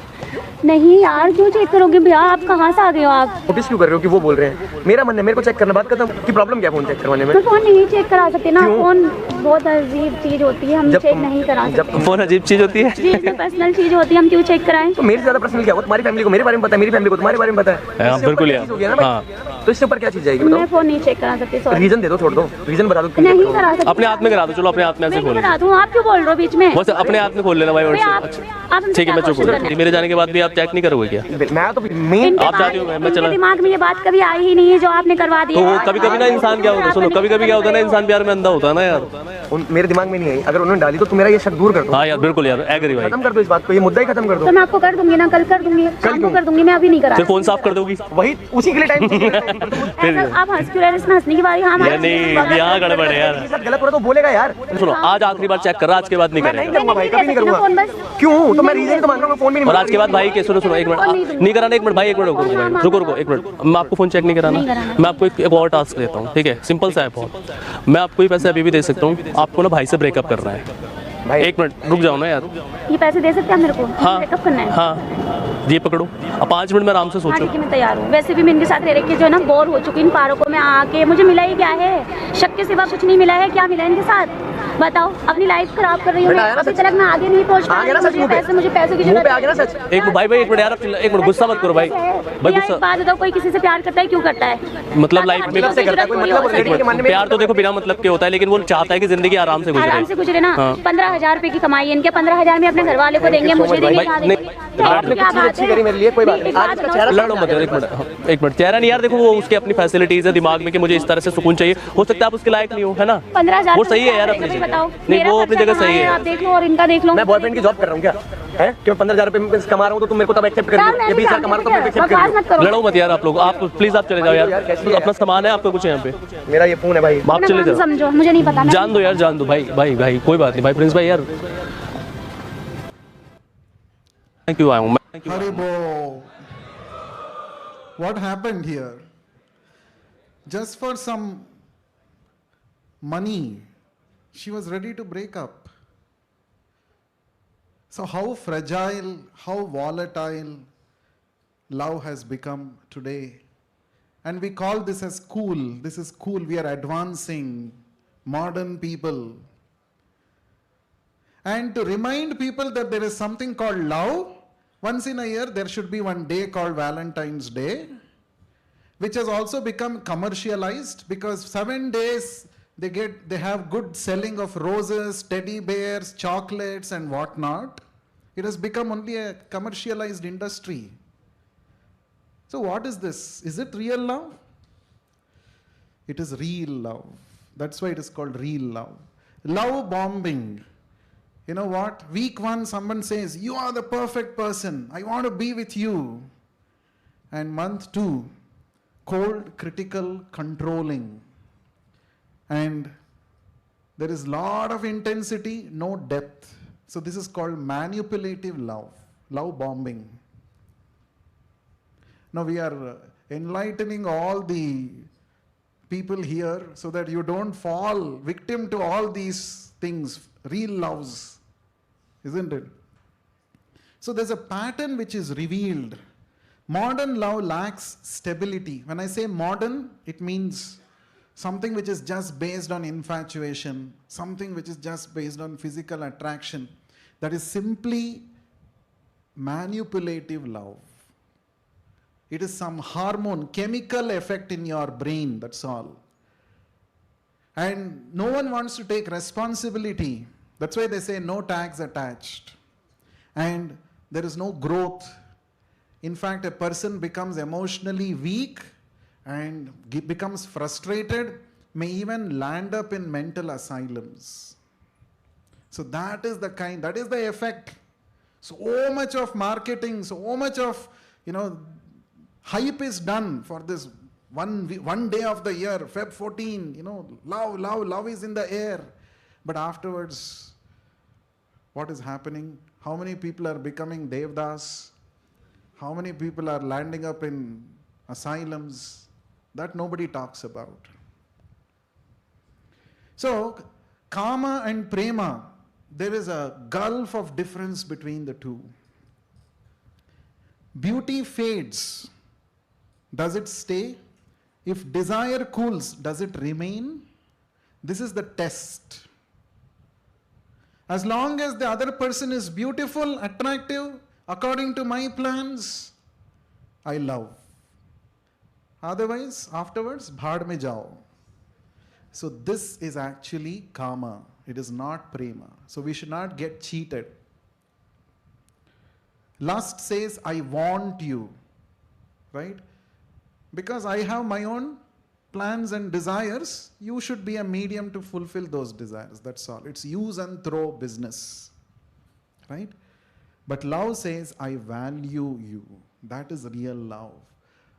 नहीं यार क्यों चेक करोगे भैया आप कहाँ से आ गए हो आप नोटिस क्यों कर रहे हो कि वो बोल रहे हैं मेरा मन है मेरे को चेक करना बात खत्म की प्रॉब्लम क्या फोन चेक करवाने में तो फोन नहीं चेक करा सकते ना फोन बहुत अजीब चीज होती है हम चेक नहीं करा सकते फोन अजीब चीज होती है जी पर्सनल चीज होती है हम क्यों चेक कराएं तो मेरे ज्यादा पर्सनल क्या हो तुम्हारी फैमिली को मेरे बारे में पता है मेरी फैमिली को तुम्हारे बारे में पता है बिल्कुल यार तो इससे ऊपर क्या चीज जाएगी मैं फोन नहीं चेक करा सकती सॉरी रीजन दे दो छोड़ दो रीजन बता दो नहीं करा सकते अपने हाथ में करा दो चलो अपने हाथ में ऐसे खोल करा दूं आप क्यों बोल रहे हो बीच में बस अपने हाथ में खोल लेना भाई ठीक है मैं चुप हूँ मेरे जाने के बाद भी आप चेक नहीं करोगे क्या मैं तो मेन आप चाहती हो मैं चला दिमाग में ये बात कभी आई ही नहीं है जो आपने करवा दिया तो कभी कभी ना इंसान क्या होता है सुनो कभी कभी क्या होता है ना इंसान प्यार में अंधा होता है ना यार मेरे दिमाग में नहीं आई अगर उन्होंने डाली तो मेरा ये शक दूर कर दो हाँ यार बिल्कुल यार एग्री भाई खत्म कर दो इस बात को ये मुद्दा ही खत्म कर दो तो मैं आपको कर दूंगी ना कल कर दूंगी शाम को कर दूंगी मैं अभी नहीं करा फिर फोन साफ कर दोगी वही उसी के लिए टाइम आप हंस क्यों रहे हैं हंसने की बारी हम नहीं यहाँ गड़बड़ है यार गलत हो रहा तो बोलेगा यार सुनो आज आखिरी बार चेक कर रहा आज के बाद नहीं करेगा भाई कभी नहीं करूंगा क्यों तो मैं रीजन तो मान रहा हूँ फोन भी नहीं और आज के बाद भाई के सुनो एक मिनट नहीं कराना एक मिनट भाई एक मिनट रुको एक मिनट मैं आपको फोन चेक नहीं कराना मैं आपको एक और टास्क देता हूँ ठीक है सिंपल सा है बहुत मैं आपको ये पैसे अभी भी दे सकता हूँ आपको ना भाई से ब्रेकअप करना है एक मिनट रुक जाओ ना यार ये पैसे दे सकते हैं मेरे को हाँ ब्रेकअप करना है हाँ ये पकड़ो अब 5 मिनट में आराम से सोचो ठीक है मैं तैयार हूँ वैसे भी मैं इनके साथ रह के जो है ना बोर हो चुकी इन पार्कों में आके मुझे मिला ही क्या है शक के सिवा कुछ नहीं मिला है क्या मिला है इनके साथ बताओ अपनी लाइफ खराब कर रही हूँ अभी तक मैं आगे नहीं पहुँच पा रही मुझे पैसों की जरूरत एक भाई एक मिनट यार एक मिनट गुस्सा मत करो भाई गुस्सा बात बताओ कोई किसी से प्यार करता है क्यों करता है मतलब लाइफ में प्यार तो देखो बिना मतलब के होता है लेकिन वो चाहता है कि जिंदगी आराम से गुजरे ना 15,000 रुपए की कमाई इनके 15,000 में अपने घर वाले को देंगे मुझे देंगे लड़ो मत एक मिनट चेहरा नहीं यार देखो वो उसके अपनी फैसिलिटीज है दिमाग में कि मुझे इस तरह से सुकून चाहिए हो सकता है आप उसके लायक नहीं हो है ना 15,000 वो सही है यार अपनी जगह नहीं वो अपनी जगह सही है आप देख लो और इनका देख लो मैं बॉयफ्रेंड की जॉब कर रहा हूँ क्या है क्यों 15,000 रुपए कमा रहा हूँ तो तुम मेरे को तब एक्सेप्ट कर लो ये 20,000 कमा रहा हूँ तो एक्सेप्ट कर लो लड़ो मत यार आप लोग आप प्लीज आप चले जाओ यार अपना सामान है आपका कुछ यहाँ पे मेरा ये फोन है भाई आप चले जाओ समझो मुझे नहीं पता जान दो यार जान दो भाई कोई बात नहीं भाई प्रिंस भाई यार थैंक यू आया हूँ Haribo. What happened here? Just for some money, she was ready to break up. So how fragile, how volatile love has become today. And we call this as cool. This is cool. We are advancing, modern people. And to remind people that there is something called love, once in a year there should be one day called Valentine's Day, which has also become commercialized because 7 days they have good selling of roses, teddy bears, chocolates and whatnot. It has become only a commercialized industry. So what is this? Is it real love? It is real love. That's why it is called real love. Love bombing. You know what? Week 1, someone says, you are the perfect person. I want to be with you. And month 2, cold, critical, controlling. And there is lot of intensity, no depth. So this is called manipulative love, love bombing. Now we are enlightening all the people here so that you don't fall victim to all these things, real loves, isn't it? So there's a pattern which is revealed. Modern love lacks stability. When I say modern, it means something which is just based on infatuation, something which is just based on physical attraction. That is simply manipulative love. It is some hormone, chemical effect in your brain, that's all. And no one wants to take responsibility. That's why they say no tags attached. And there is no growth. In fact, a person becomes emotionally weak and becomes frustrated, may even land up in mental asylums. So that is the effect. So much of marketing, so much of, hype is done for this one day of the year, Feb 14, love is in the air. But afterwards, what is happening? How many people are becoming Devdas? How many people are landing up in asylums? That nobody talks about. So, Kama and Prema, there is a gulf of difference between the two. Beauty fades. Does it stay? If desire cools, does it remain? This is the test. As long as the other person is beautiful, attractive, according to my plans, I love. Otherwise, afterwards, bhaad mein jao. So this is actually Kama. It is not Prema. So we should not get cheated. Lust says, I want you. Right? Because I have my own plans and desires, you should be a medium to fulfill those desires. That's all. It's use and throw business. Right? But love says, I value you. That is real love.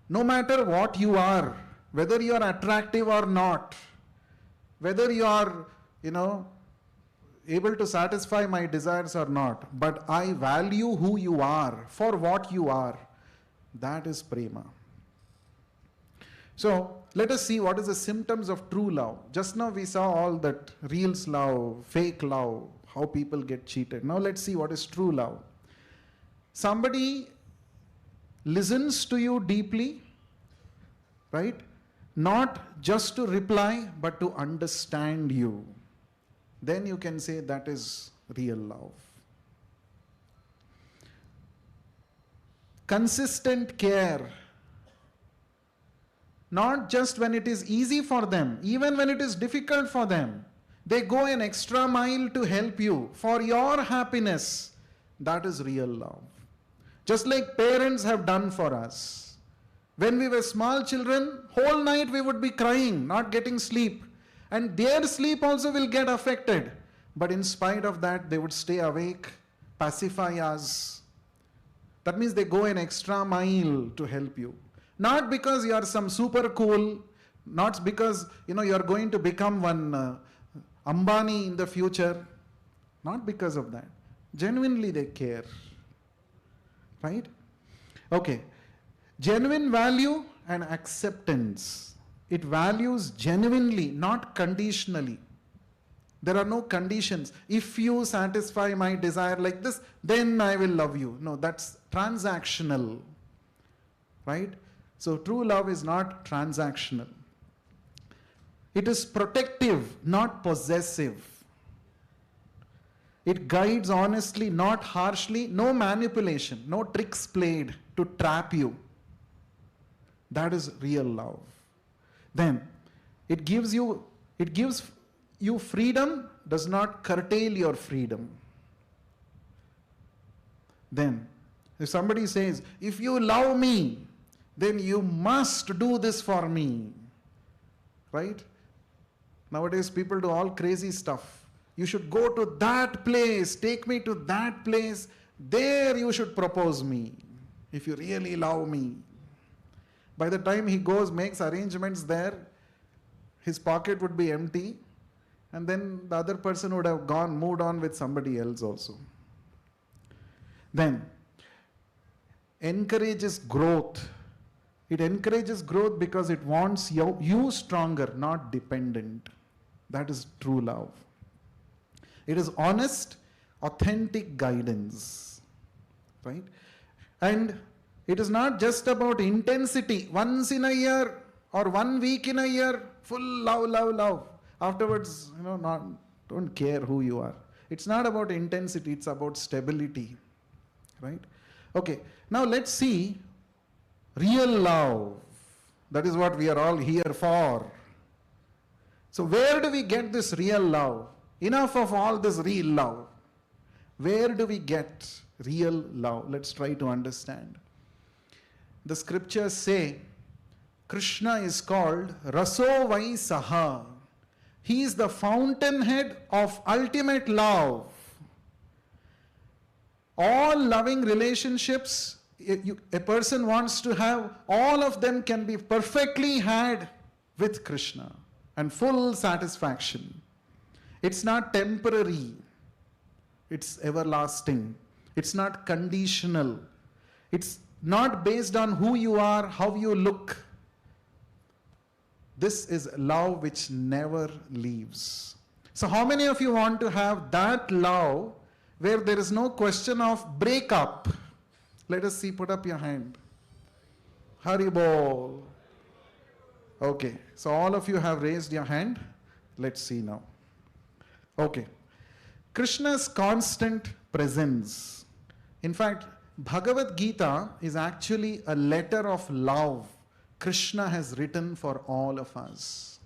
No matter what you are, whether you are attractive or not, whether you are, able to satisfy my desires or not, but I value who you are for what you are. That is prema. So, let us see what is the symptoms of true love. Just now we saw all that reals love, fake love, how people get cheated. Now let's see what is true love. Somebody listens to you deeply, right? Not just to reply, but to understand you. Then you can say that is real love. Consistent care. Not just when it is easy for them, even when it is difficult for them. They go an extra mile to help you for your happiness. That is real love. Just like parents have done for us. When we were small children, whole night we would be crying, not getting sleep. And their sleep also will get affected. But in spite of that, they would stay awake, pacify us. That means they go an extra mile to help you. Not because you are some super cool, not because you are going to become one Ambani in the future. Not because of that. Genuinely they care. Right? Okay. Genuine value and acceptance. It values genuinely, not conditionally. There are no conditions. If you satisfy my desire like this, then I will love you. No, that's transactional. Right? So true love is not transactional. It is protective, not possessive. It guides honestly, not harshly. No manipulation, no tricks played to trap you. That is real love. Then it gives you freedom, does not curtail your freedom. Then if somebody says, if you love me, then you must do this for me. Right? Nowadays people do all crazy stuff. You should go to that place, take me to that place, there you should propose me, if you really love me. By the time he goes, makes arrangements there, his pocket would be empty, and then the other person would have moved on with somebody else also. Then, encourages growth. It encourages growth because it wants you stronger, not dependent. That is true love. It is honest, authentic guidance, right? And it is not just about intensity. Once in a year or 1 week in a year, full love, love, love. Afterwards, don't care who you are. It's not about intensity, it's about stability, right? Okay, now let's see real love. That is what we are all here for. So where do we get this real love? Enough of all this real love. Where do we get real love? Let's try to understand. The scriptures say Krishna is called Raso Vai Saha. He is the fountainhead of ultimate love. All loving relationships a person wants to have, all of them can be perfectly had with Krishna and full satisfaction. It's not temporary. It's everlasting. It's not conditional. It's not based on who you are, how you look. This is love which never leaves. So how many of you want to have that love where there is no question of breakup? Let us see, put up your hand. Haribol. Okay, so all of you have raised your hand. Let's see now. Okay. Krishna's constant presence. In fact, Bhagavad Gita is actually a letter of love Krishna has written for all of us.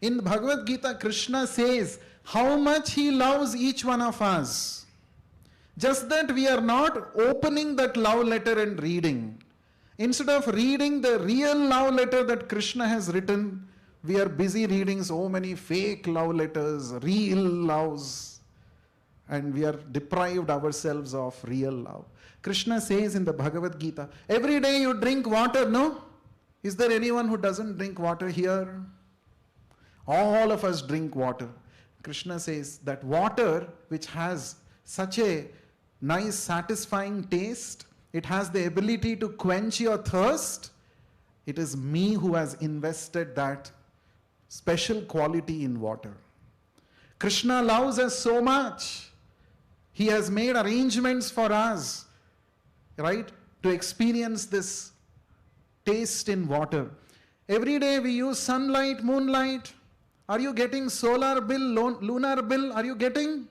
In Bhagavad Gita, Krishna says how much he loves each one of us. Just that we are not opening that love letter and reading. Instead of reading the real love letter that Krishna has written, we are busy reading so many fake love letters, real loves, and we are deprived ourselves of real love. Krishna says in the Bhagavad Gita, every day you drink water, no? Is there anyone who doesn't drink water here? All of us drink water. Krishna says that water which has such a nice satisfying taste, it has the ability to quench your thirst. It is me who has invested that special quality in water. Krishna loves us so much. He has made arrangements for us, right, to experience this taste in water. Every day we use sunlight, moonlight. Are you getting solar bill, lunar bill? Are you getting?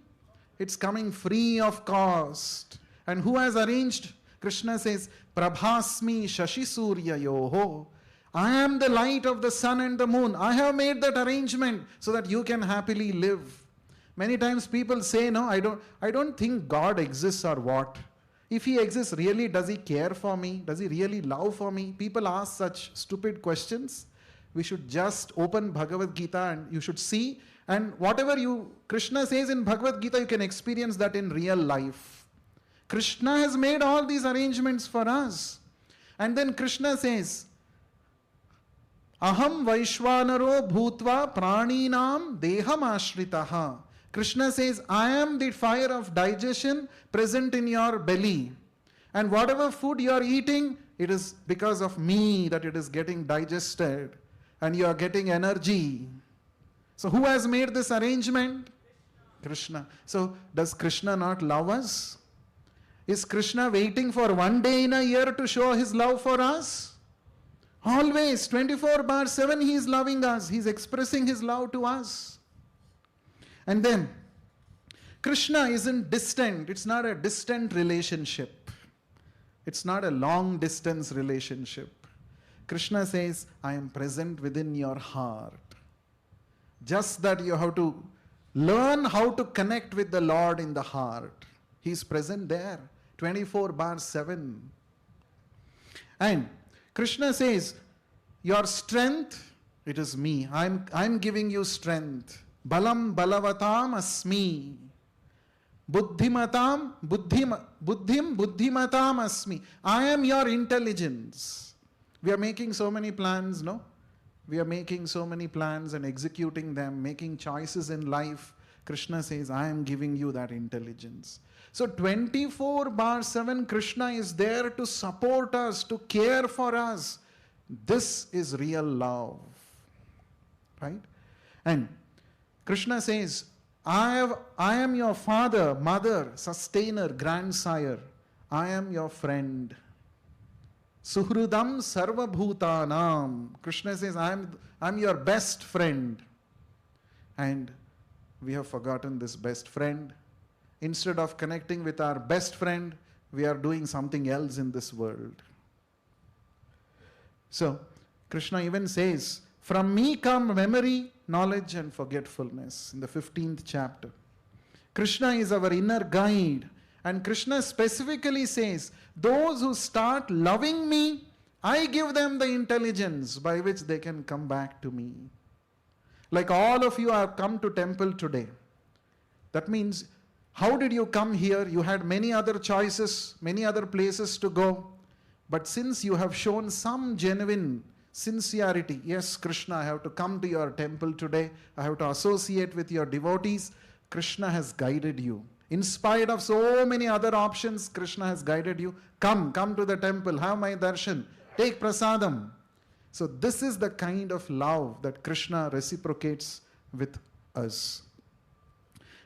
It's coming free of cost. And who has arranged? Krishna says, Prabhasmi Shashi Surya Yoho. I am the light of the sun and the moon. I have made that arrangement so that you can happily live. Many times people say, no, I don't think God exists or what. If he exists, really, does he care for me? Does he really love for me? People ask such stupid questions. We should just open Bhagavad Gita and you should see. And whatever Krishna says in Bhagavad Gita, you can experience that in real life. Krishna has made all these arrangements for us. And then Krishna says, Aham Vaishwanaro Bhutva Praninam Deham Ashritaha. Krishna says, I am the fire of digestion present in your belly. And whatever food you are eating, it is because of me that it is getting digested. And you are getting energy. So who has made this arrangement? Krishna. So does Krishna not love us? Is Krishna waiting for one day in a year to show his love for us? Always, 24/7, he is loving us. He is expressing his love to us. And then, Krishna isn't distant. It's not a distant relationship. It's not a long distance relationship. Krishna says, I am present within your heart. Just that you have to learn how to connect with the Lord in the heart. He is present there, 24/7. And Krishna says, your strength, it is me. I'm giving you strength. Balam balavatam asmi. Buddhimatam buddhimatam asmi. I am your intelligence. We are making so many plans, no? We are making so many plans and executing them, making choices in life. Krishna says, I am giving you that intelligence. So 24/7 Krishna is there to support us, to care for us. This is real love. Right? And Krishna says, I am your father, mother, sustainer, grandsire. I am your friend. Suhrudam sarva bhutanam. Krishna says, I'm your best friend. And we have forgotten this best friend. Instead of connecting with our best friend, we are doing something else in this world. So, Krishna even says, from me come memory, knowledge and forgetfulness, in the 15th chapter. Krishna is our inner guide. And Krishna specifically says, those who start loving me, I give them the intelligence by which they can come back to me. Like all of you have come to temple today. That means, how did you come here? You had many other choices, many other places to go. But since you have shown some genuine sincerity, yes, Krishna, I have to come to your temple today. I have to associate with your devotees. Krishna has guided you. In spite of so many other options, Krishna has guided you. Come to the temple, have my darshan, take prasadam. So this is the kind of love that Krishna reciprocates with us.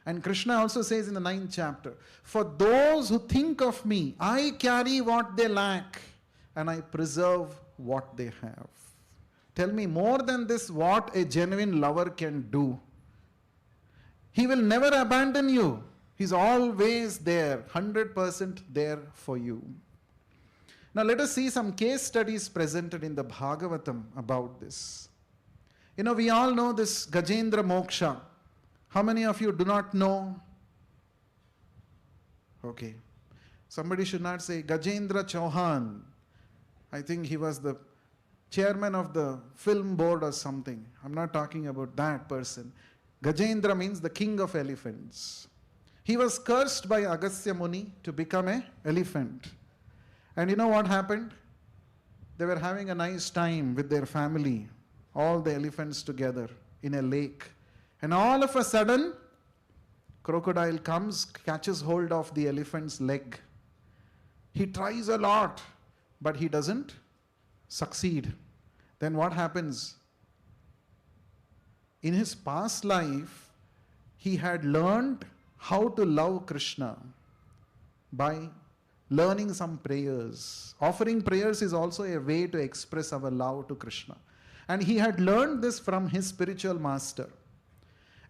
And Krishna also says in the 9th chapter, for those who think of me, I carry what they lack and I preserve what they have. Tell me more than this what a genuine lover can do. He will never abandon you. He's always there, 100% there for you. Now let us see some case studies presented in the Bhagavatam about this. You know, we all know this Gajendra Moksha. How many of you do not know? Okay. Somebody should not say Gajendra Chauhan. I think he was the chairman of the film board or something. I'm not talking about that person. Gajendra means the king of elephants. He was cursed by Agastya Muni to become an elephant. And you know what happened? They were having a nice time with their family, all the elephants together in a lake. And all of a sudden, crocodile comes, catches hold of the elephant's leg. He tries a lot, but he doesn't succeed. Then what happens? In his past life, he had learned how to love Krishna by learning some prayers. Offering prayers is also a way to express our love to Krishna. And he had learned this from his spiritual master.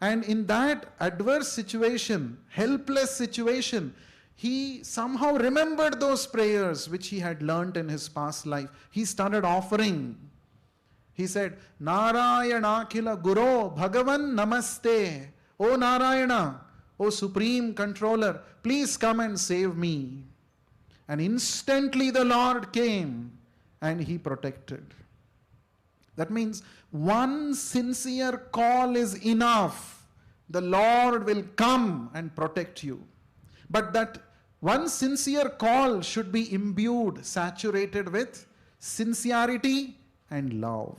And in that adverse situation, helpless situation, he somehow remembered those prayers which he had learned in his past life. He started offering. He said, Narayana Akhila Guru Bhagavan Namaste. O Narayana, O Supreme Controller, please come and save me. And instantly the Lord came and he protected. That means one sincere call is enough. The Lord will come and protect you. But that one sincere call should be imbued, saturated with sincerity and love.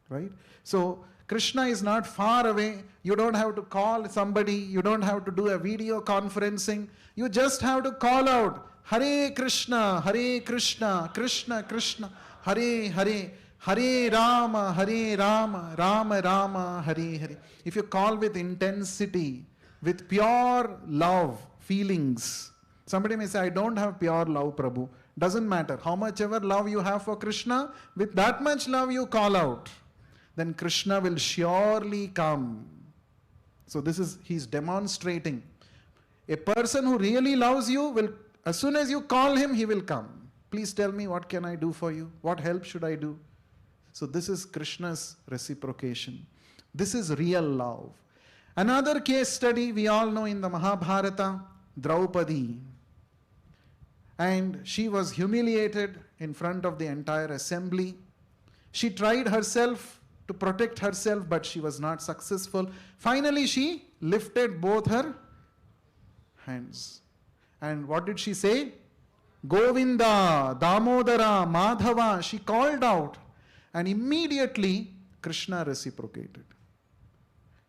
Right? So, Krishna is not far away. You don't have to call somebody. You don't have to do a video conferencing. You just have to call out, Hare Krishna, Krishna Krishna, Hare Hare, Hare Rama, Rama Rama, Hare Hare. If you call with intensity, with pure love, feelings. Somebody may say, I don't have pure love, Prabhu. Doesn't matter. How much ever love you have for Krishna, with that much love you call out, then Krishna will surely come. So he's demonstrating. A person who really loves you will, as soon as you call him, he will come. Please tell me, what can I do for you? What help should I do? So this is Krishna's reciprocation. This is real love. Another case study we all know in the Mahabharata, Draupadi. And she was humiliated in front of the entire assembly. She tried herself to protect herself, but she was not successful. Finally, she lifted both her hands. And what did she say? Govinda, Damodara, Madhava. She called out. And immediately, Krishna reciprocated.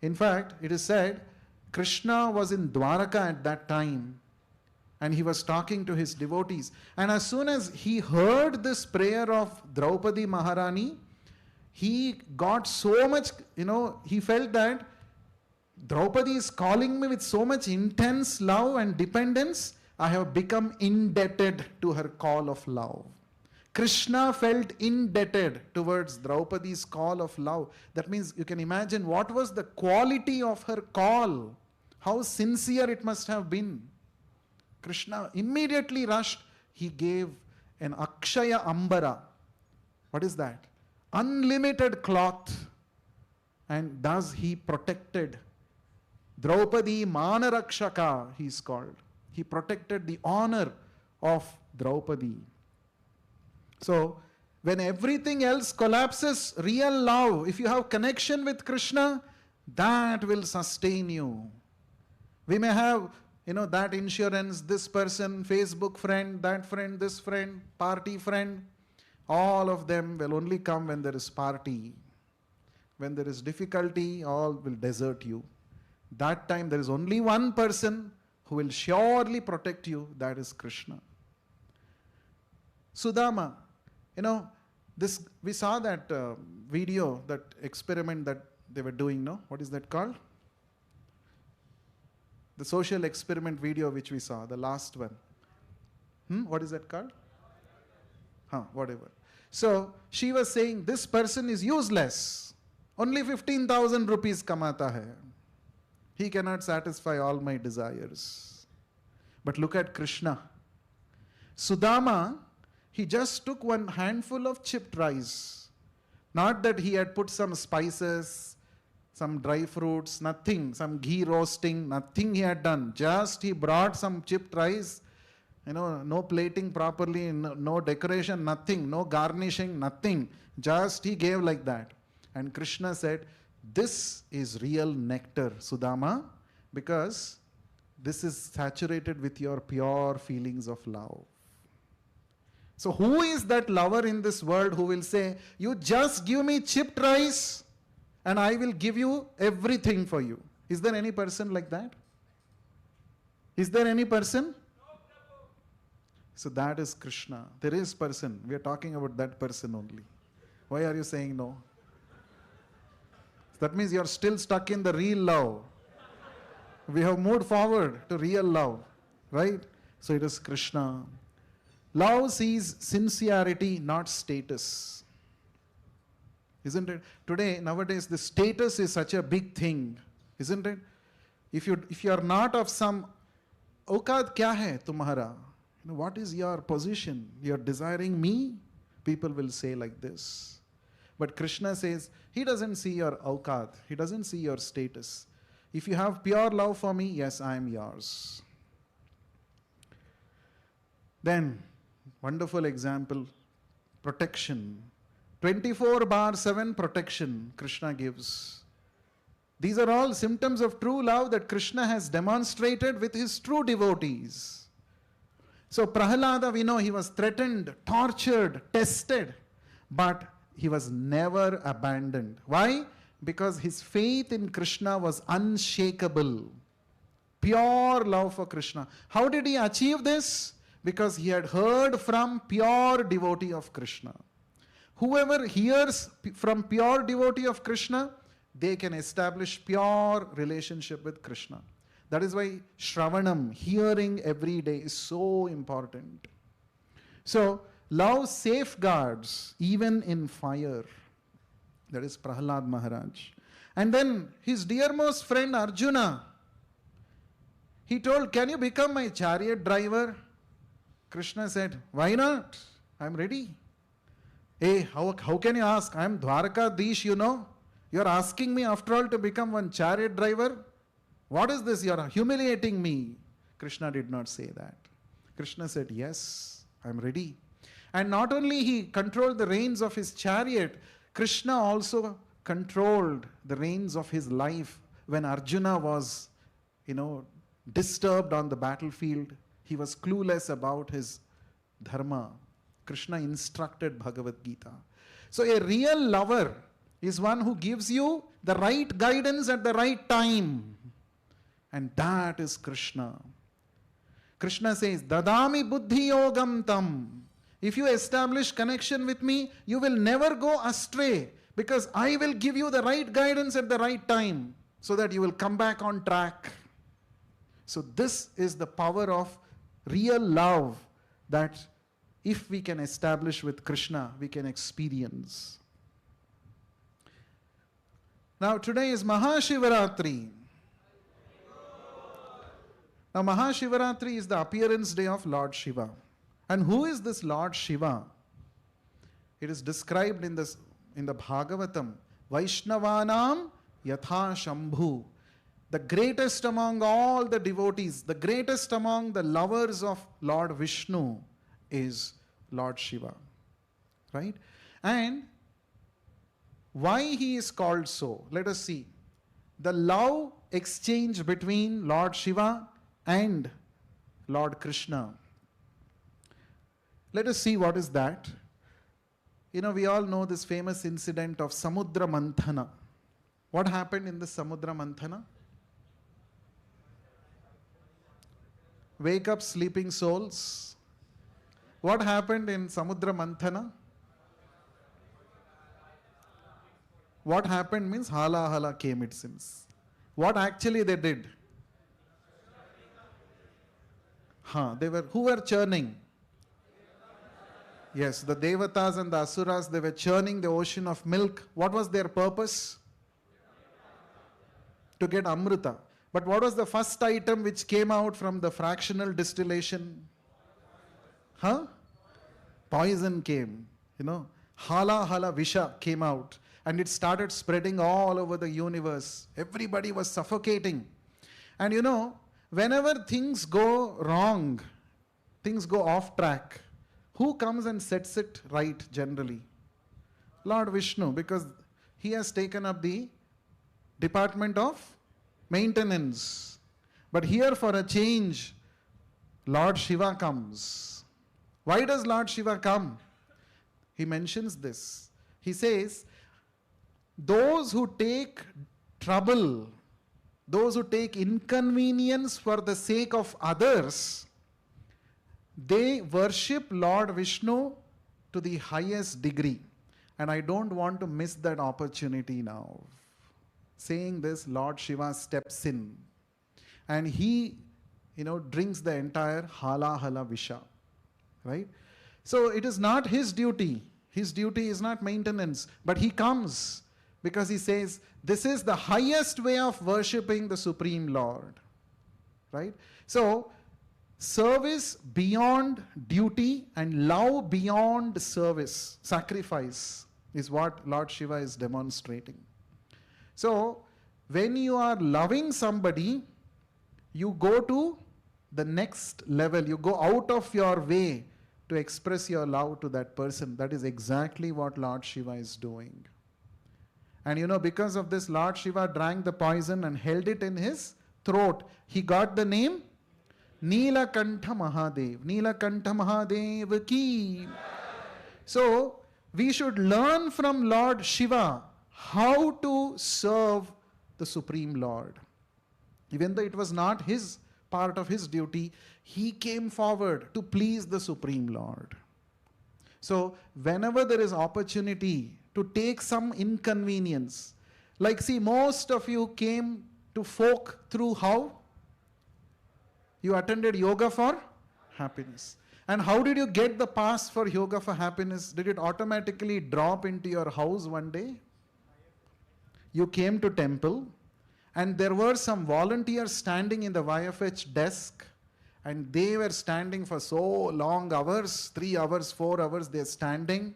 In fact, it is said, Krishna was in Dwaraka at that time, and he was talking to his devotees. And as soon as he heard this prayer of Draupadi Maharani, he got so much, he felt that Draupadi is calling me with so much intense love and dependence, I have become indebted to her call of love. Krishna felt indebted towards Draupadi's call of love. That means you can imagine what was the quality of her call, how sincere it must have been. Krishna immediately rushed. He gave an Akshaya Ambara. What is that? Unlimited cloth. And thus he protected Draupadi Manarakshaka, he is called. He protected the honor of Draupadi. So, when everything else collapses, real love, if you have connection with Krishna, that will sustain you. We may have, that insurance, this person, Facebook friend, that friend, this friend, party friend. All of them will only come when there is party. When there is difficulty, all will desert you. That time there is only one person who will surely protect you, that is Krishna. Sudama, we saw that video, that experiment that they were doing, no? What is that called? The social experiment video which we saw, the last one. What is that called? Whatever. So, she was saying, this person is useless. Only 15,000 rupees kamata hai. He cannot satisfy all my desires. But look at Krishna. Sudama, he just took one handful of chipped rice. Not that he had put some spices, some dry fruits, nothing, some ghee roasting, nothing he had done. Just he brought some chipped rice, no plating properly, no decoration, nothing, no garnishing, nothing. Just he gave like that. And Krishna said, this is real nectar, Sudama, because this is saturated with your pure feelings of love. So who is that lover in this world who will say, you just give me chipped rice and I will give you everything for you? Is there any person like that? Is there any person? So that is Krishna. There is person. We are talking about that person only. Why are you saying no? That means you are still stuck in the real love. We have moved forward to real love, right? So it is Krishna. Love sees sincerity, not status. Isn't it? Today, nowadays, the status is such a big thing, isn't it? If you are not of some, औकात क्या है तुम्हारा? What is your position? You are desiring me? People will say like this. But Krishna says, he doesn't see your aukat, he doesn't see your status. If you have pure love for me, yes, I am yours. Then, wonderful example, protection. 24/7 protection Krishna gives. These are all symptoms of true love that Krishna has demonstrated with his true devotees. So Prahlada, we know he was threatened, tortured, tested, but he was never abandoned. Why? Because his faith in Krishna was unshakable. Pure love for Krishna. How did he achieve this? Because he had heard from pure devotee of Krishna. Whoever hears from pure devotee of Krishna, they can establish pure relationship with Krishna. That is why Shravanam, hearing every day, is so important. So, love safeguards even in fire. That is Prahlad Maharaj. And then his dearmost friend Arjuna, he told, can you become my chariot driver? Krishna said, why not? I am ready. Hey, how can you ask? I am Dwarkadish, you know. You are asking me after all to become one chariot driver? What is this? You are humiliating me. Krishna did not say that. Krishna said, yes, I am ready. And not only he controlled the reins of his chariot, Krishna also controlled the reins of his life. When Arjuna was, disturbed on the battlefield, he was clueless about his dharma. Krishna instructed Bhagavad Gita. So a real lover is one who gives you the right guidance at the right time. And that is Krishna. Krishna says, Dadami buddhi yogam tam. If you establish connection with me, you will never go astray, because I will give you the right guidance at the right time so that you will come back on track. So this is the power of real love that if we can establish with Krishna, we can experience. Now today is Mahashivaratri. Now Mahashivaratri is the appearance day of Lord Shiva. And who is this Lord Shiva? It is described in the Bhagavatam. Vaishnavanam yatha Shambhu. The greatest among all the devotees, the greatest among the lovers of Lord Vishnu is Lord Shiva. Right? And why he is called so? Let us see. The love exchange between Lord Shiva and Lord Krishna. Let us see what is that. You know, we all know this famous incident of Samudra Manthana. What happened in the Samudra Manthana? Wake up, sleeping souls. What happened in Samudra Manthana? What happened means hala hala came, it seems. What actually they did? Who were churning? Yes, the Devatas and the Asuras, they were churning the ocean of milk. What was their purpose? To get Amrita. But what was the first item which came out from the fractional distillation? Poison came. You know, hala hala visha came out. And it started spreading all over the universe. Everybody was suffocating. And you know, whenever things go wrong, things go off track, who comes and sets it right generally? Lord Vishnu, because he has taken up the department of maintenance. But here for a change, Lord Shiva comes. Why does Lord Shiva come? He mentions this. He says, those who take trouble, those who take inconvenience for the sake of others, they worship Lord Vishnu to the highest degree. And I don't want to miss that opportunity now. Saying this, Lord Shiva steps in. And he, drinks the entire hala hala visha. Right? So it is not his duty. His duty is not maintenance. But he comes because he says, this is the highest way of worshipping the Supreme Lord. Right? So, service beyond duty and love beyond service, sacrifice, is what Lord Shiva is demonstrating. So, when you are loving somebody, you go to the next level. You go out of your way to express your love to that person. That is exactly what Lord Shiva is doing. And because of this, Lord Shiva drank the poison and held it in his throat. He got the name Neelakantha Mahadev. Neelakantha Mahadev ki. So, we should learn from Lord Shiva how to serve the Supreme Lord. Even though it was not his part of his duty, he came forward to please the Supreme Lord. So, whenever there is opportunity to take some inconvenience, like see, most of you came to folk through how? You attended yoga for happiness. And how did you get the pass for yoga for happiness? Did it automatically drop into your house one day? You came to temple and there were some volunteers standing in the YFH desk, and they were standing for so long hours, 3 hours, 4 hours, they're standing.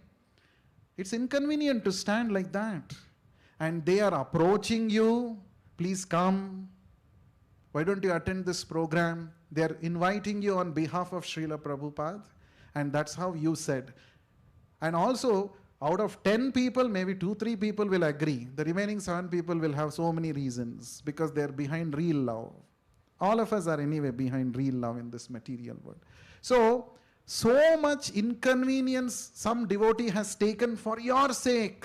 It's inconvenient to stand like that. And they are approaching you, please come. Why don't you attend this program? They are inviting you on behalf of Srila Prabhupada. And that's how you said. And also, out of 10 people, maybe 2-3 people will agree. The remaining 7 people will have so many reasons because they're behind real love. All of us are anyway behind real love in this material world. So much inconvenience some devotee has taken for your sake.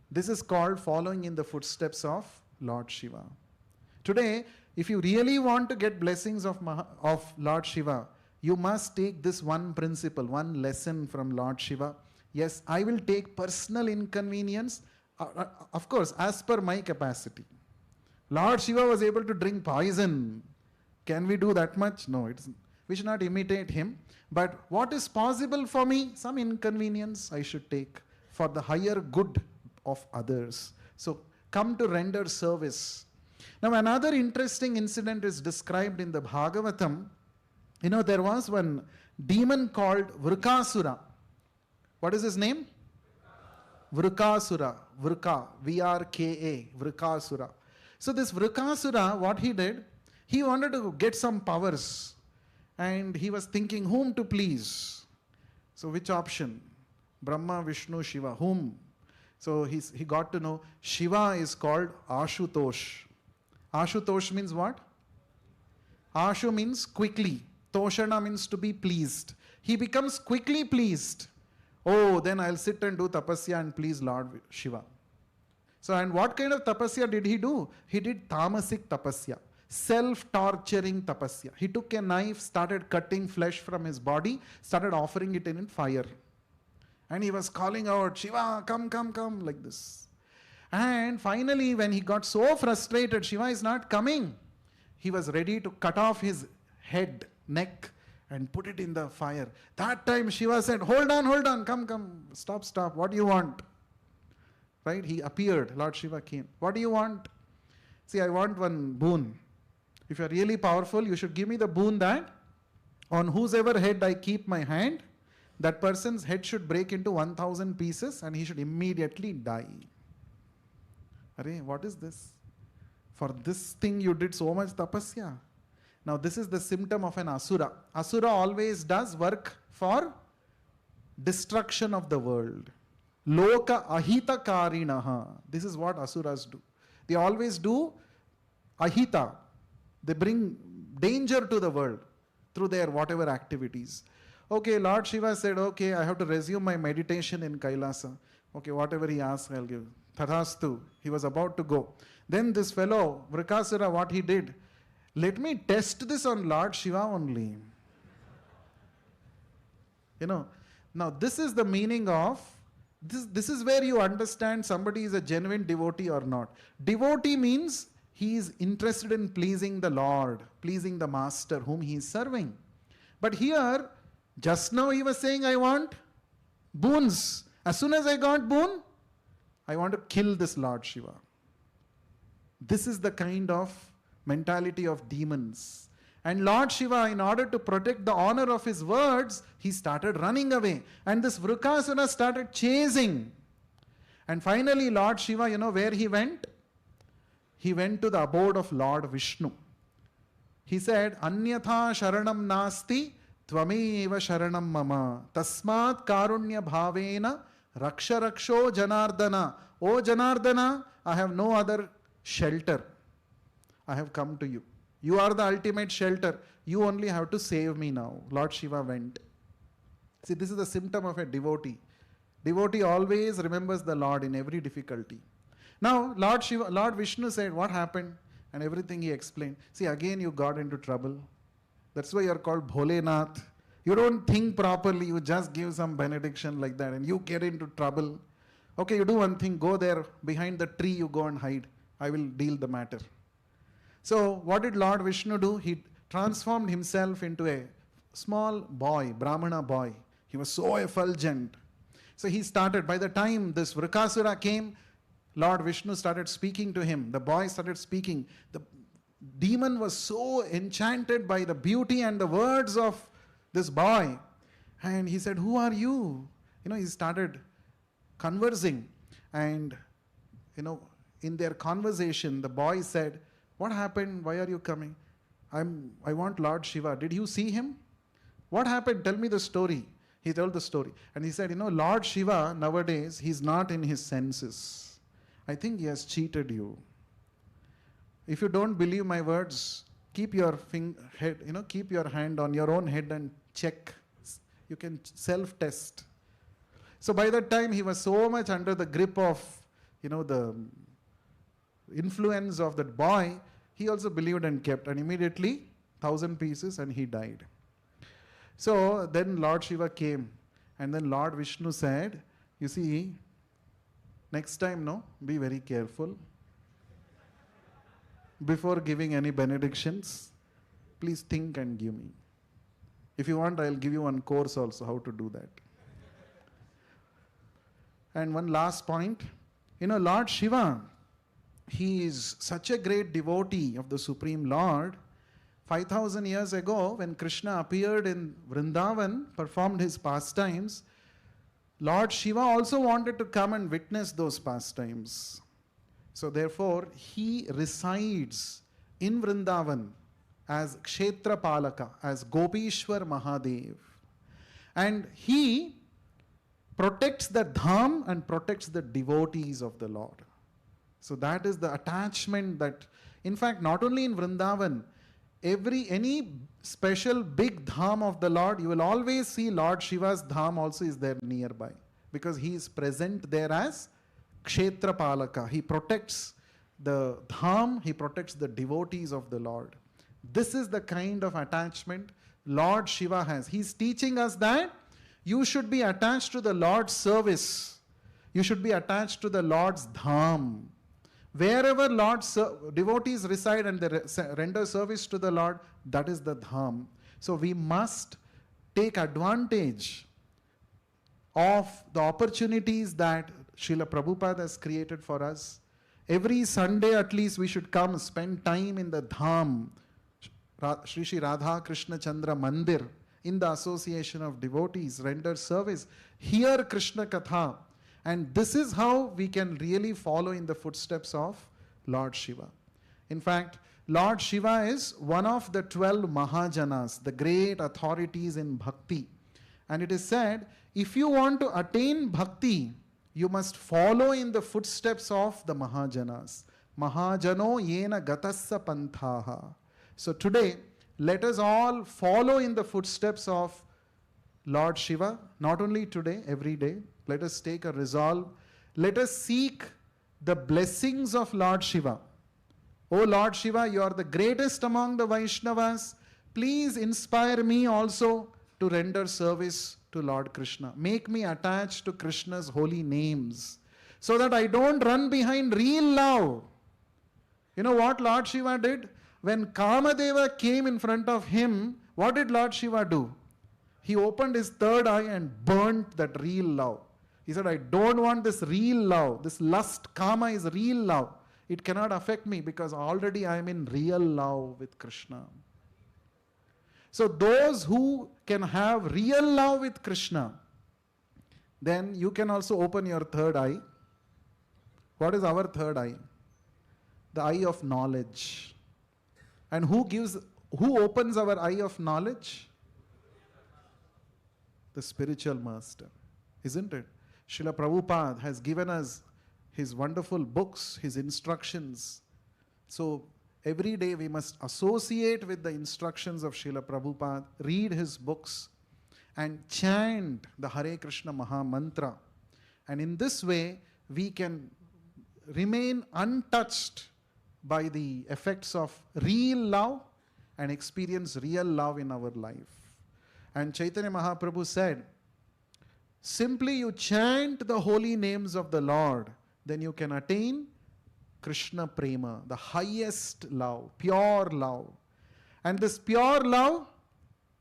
This is called following in the footsteps of Lord Shiva. Today, if you really want to get blessings of Lord Shiva, you must take this one principle, one lesson from Lord Shiva. Yes, I will take personal inconvenience, of course, as per my capacity. Lord Shiva was able to drink poison. Can we do that much? No, we should not imitate him. But what is possible for me? Some inconvenience I should take for the higher good of others. So come to render service. Now another interesting incident is described in the Bhagavatam. There was one demon called Vrikasura. What is his name? Vrikasura. Vrika. V-R-K-A. Vrikasura. So this Vrikasura, what he did, he wanted to get some powers. And he was thinking whom to please. So which option? Brahma, Vishnu, Shiva. Whom? So he got to know Shiva is called Ashutosh. Ashutosh means what? Ashu means quickly. Toshana means to be pleased. He becomes quickly pleased. Oh, then I'll sit and do tapasya and please Lord Shiva. So, and what kind of tapasya did he do? He did tamasic tapasya. Self-torturing tapasya. He took a knife, started cutting flesh from his body, started offering it in fire. And he was calling out, Shiva, come, come, come, like this. And finally, when he got so frustrated, Shiva is not coming. He was ready to cut off his head, neck, and put it in the fire. That time Shiva said, hold on, come, stop, what do you want? Right? He appeared, Lord Shiva came. What do you want? See, I want one boon. If you are really powerful, you should give me the boon that on whosever head I keep my hand, that person's head should break into 1,000 pieces and he should immediately die. Arey, what is this? For this thing you did so much tapasya. Now this is the symptom of an asura. Asura always does work for destruction of the world. Loka ahita karinaha. This is what asuras do. They always do ahita. They bring danger to the world through their whatever activities. Okay, Lord Shiva said, okay, I have to resume my meditation in Kailasa. Okay, whatever he asks, I'll give. Tathastu. He was about to go. Then this fellow, Vrikasura, what he did? Let me test this on Lord Shiva only. Now this is the meaning of, this is where you understand somebody is a genuine devotee or not. Devotee means he is interested in pleasing the Lord, pleasing the Master whom he is serving. But here, just now he was saying, I want boons. As soon as I got boon, I want to kill this Lord Shiva. This is the kind of mentality of demons. And Lord Shiva, in order to protect the honor of his words, he started running away. And this Vrikasura started chasing. And finally, Lord Shiva, where he went? He went to the abode of Lord Vishnu. He said, Anyatha sharanam nasti tvameva sharanam mama tasmat karunya bhavena raksha raksho janardana. O Janardana, I have no other shelter. I have come to you. You are the ultimate shelter. You only have to save me now. Lord Shiva went. See, this is the symptom of a devotee. Devotee always remembers the Lord in every difficulty. Now, Lord Vishnu said, what happened? And everything he explained. See, again you got into trouble. That's why you are called Bholenath. You don't think properly. You just give some benediction like that and you get into trouble. Okay, you do one thing. Go there behind the tree. You go and hide. I will deal the matter. So, what did Lord Vishnu do? He transformed himself into a small boy, Brahmana boy. He was so effulgent. So he started, by the time this Vrikasura came, Lord Vishnu started speaking to him. The boy started speaking. The demon was so enchanted by the beauty and the words of this boy. And he said, who are you? He started conversing. And, in their conversation, the boy said, what happened? Why are you coming? I want Lord Shiva. Did you see him? What happened? Tell me the story. He told the story. And he said, Lord Shiva, nowadays, he's not in his senses. I think he has cheated you. If you don't believe my words, keep your keep your hand on your own head and check. You can self-test. So by that time, he was so much under the grip of, the influence of that boy. he also believed and kept, and immediately 1,000 pieces and he died. So then Lord Shiva came, and then Lord Vishnu said, you see, next time, no, be very careful. Before giving any benedictions, please think and give me. If you want, I'll give you one course also how to do that. And one last point, Lord Shiva, he is such a great devotee of the Supreme Lord. 5,000 years ago, when Krishna appeared in Vrindavan, performed his pastimes, Lord Shiva also wanted to come and witness those pastimes. So therefore, he resides in Vrindavan as Kshetra Palaka, as Gopishwar Mahadev. And he protects the dham and protects the devotees of the Lord. So that is the attachment that, in fact, not only in Vrindavan, any special big dham of the Lord, you will always see Lord Shiva's dham also is there nearby, because he is present there as Kshetra Palaka. He protects the dham, he protects the devotees of the Lord. This is the kind of attachment Lord Shiva has. He is teaching us that you should be attached to the Lord's service. You should be attached to the Lord's dham. Wherever Lord's devotees reside and they render service to the Lord, that is the dham. So we must take advantage of the opportunities that Srila Prabhupada has created for us. Every Sunday at least we should come spend time in the dham, Shri Shri Radha Krishna Chandra Mandir, in the association of devotees, render service, hear Krishna Katha. And this is how we can really follow in the footsteps of Lord Shiva. In fact, Lord Shiva is one of the 12 Mahajanas, the great authorities in bhakti. And it is said, if you want to attain bhakti, you must follow in the footsteps of the Mahajanas. Mahajano yena gatassa panthaha. So today, let us all follow in the footsteps of Lord Shiva, not only today, every day. Let us take a resolve. Let us seek the blessings of Lord Shiva. O Lord Shiva, you are the greatest among the Vaishnavas. Please inspire me also to render service to Lord Krishna. Make me attached to Krishna's holy names so that I don't run behind real love. You know what Lord Shiva did? When Kamadeva came in front of him, what did Lord Shiva do? He opened his third eye and burnt that real love. He said, I don't want this real love. This lust, Kama is real love. It cannot affect me because already I am in real love with Krishna. So those who can have real love with Krishna, then you can also open your third eye. What is our third eye? The eye of knowledge. And who opens our eye of knowledge? The spiritual master, isn't it? Srila Prabhupada has given us his wonderful books, his instructions. So every day we must associate with the instructions of Srila Prabhupada, read his books, and chant the Hare Krishna Maha Mantra. And in this way, we can remain untouched by the effects of real love and experience real love in our life. And Chaitanya Mahaprabhu said, simply you chant the holy names of the Lord, then you can attain Krishna Prema, the highest love, pure love. And this pure love,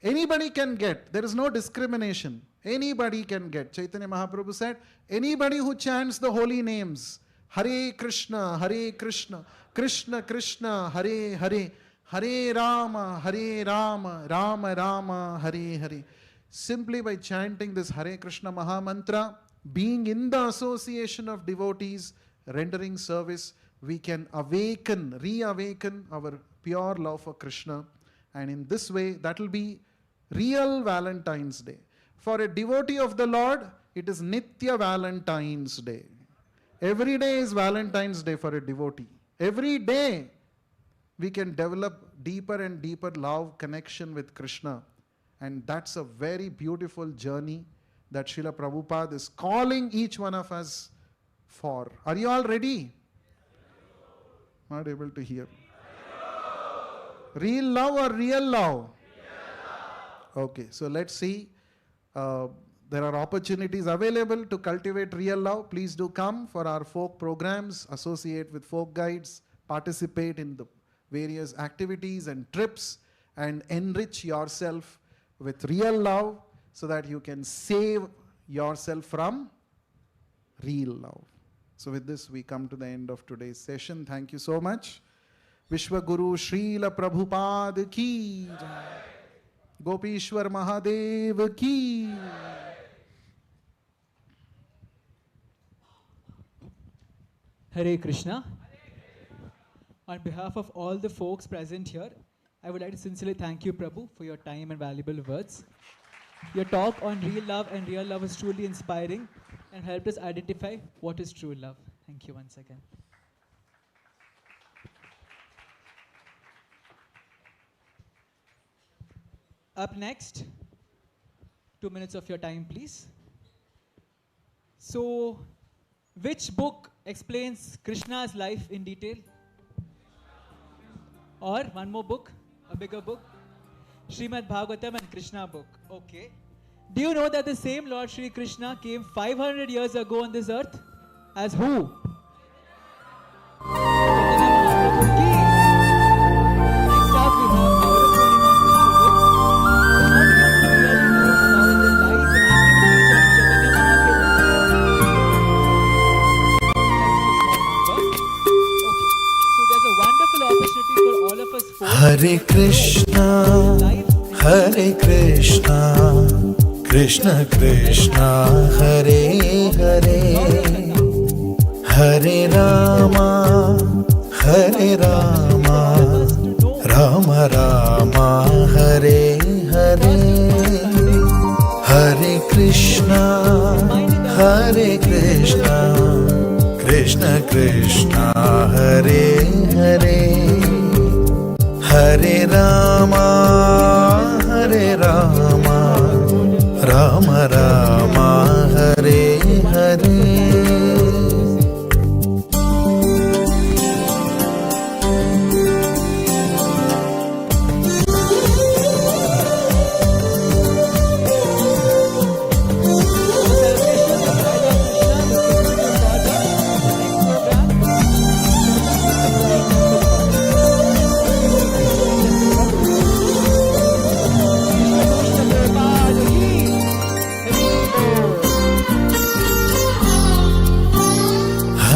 anybody can get. There is no discrimination. Anybody can get. Chaitanya Mahaprabhu said, anybody who chants the holy names, Hare Krishna, Krishna Krishna, Hare Hare, Hare Rama, Rama Rama, Hare Hare. Simply by chanting this Hare Krishna Maha Mantra, being in the association of devotees, rendering service, we can reawaken our pure love for Krishna. And in this way, that will be real Valentine's Day. For a devotee of the Lord, it is Nitya Valentine's Day. Every day is Valentine's Day for a devotee. Every day we can develop deeper and deeper love connection with Krishna. And that's a very beautiful journey that Srila Prabhupada is calling each one of us for. Are you all ready? Not able to hear. Real love or real love? Okay, so let's see. There are opportunities available to cultivate real love. Please do come for our folk programs, associate with folk guides, participate in the various activities and trips, and enrich yourself with real love so that you can save yourself from real love. So with this, we come to the end of today's session. Thank you so much. Vishwa Guru Srila Prabhupada ki jai. Gopishwar Mahadev ki. Hare Krishna. On behalf of all the folks present here, I would like to sincerely thank you, Prabhu, for your time and valuable words. Your talk on real love and real love is truly inspiring and helped us identify what is true love. Thank you once again. Up next, 2 minutes of your time, please. So, which book explains Krishna's life in detail? Or one more book, a bigger book? Srimad Bhagavatam and Krishna book. Okay. Do you know that the same Lord Shri Krishna came 500 years ago on this earth? As who? Next up we have Hare Krishna, Hare Krishna, Krishna Krishna, Hare Hare, Hare Rama, Hare Rama, Rama Rama, Hare Hare, Hare Krishna, Hare Krishna, Krishna Krishna, Hare Hare, Hare Rama, Hare Rama, Rama Rama, Hare Hare.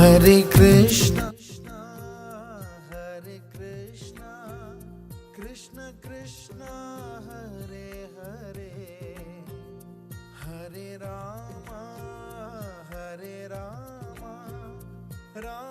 Hare Krishna, Hare Krishna, Krishna Krishna, Hare Hare, Hare Rama, Hare Rama, Rama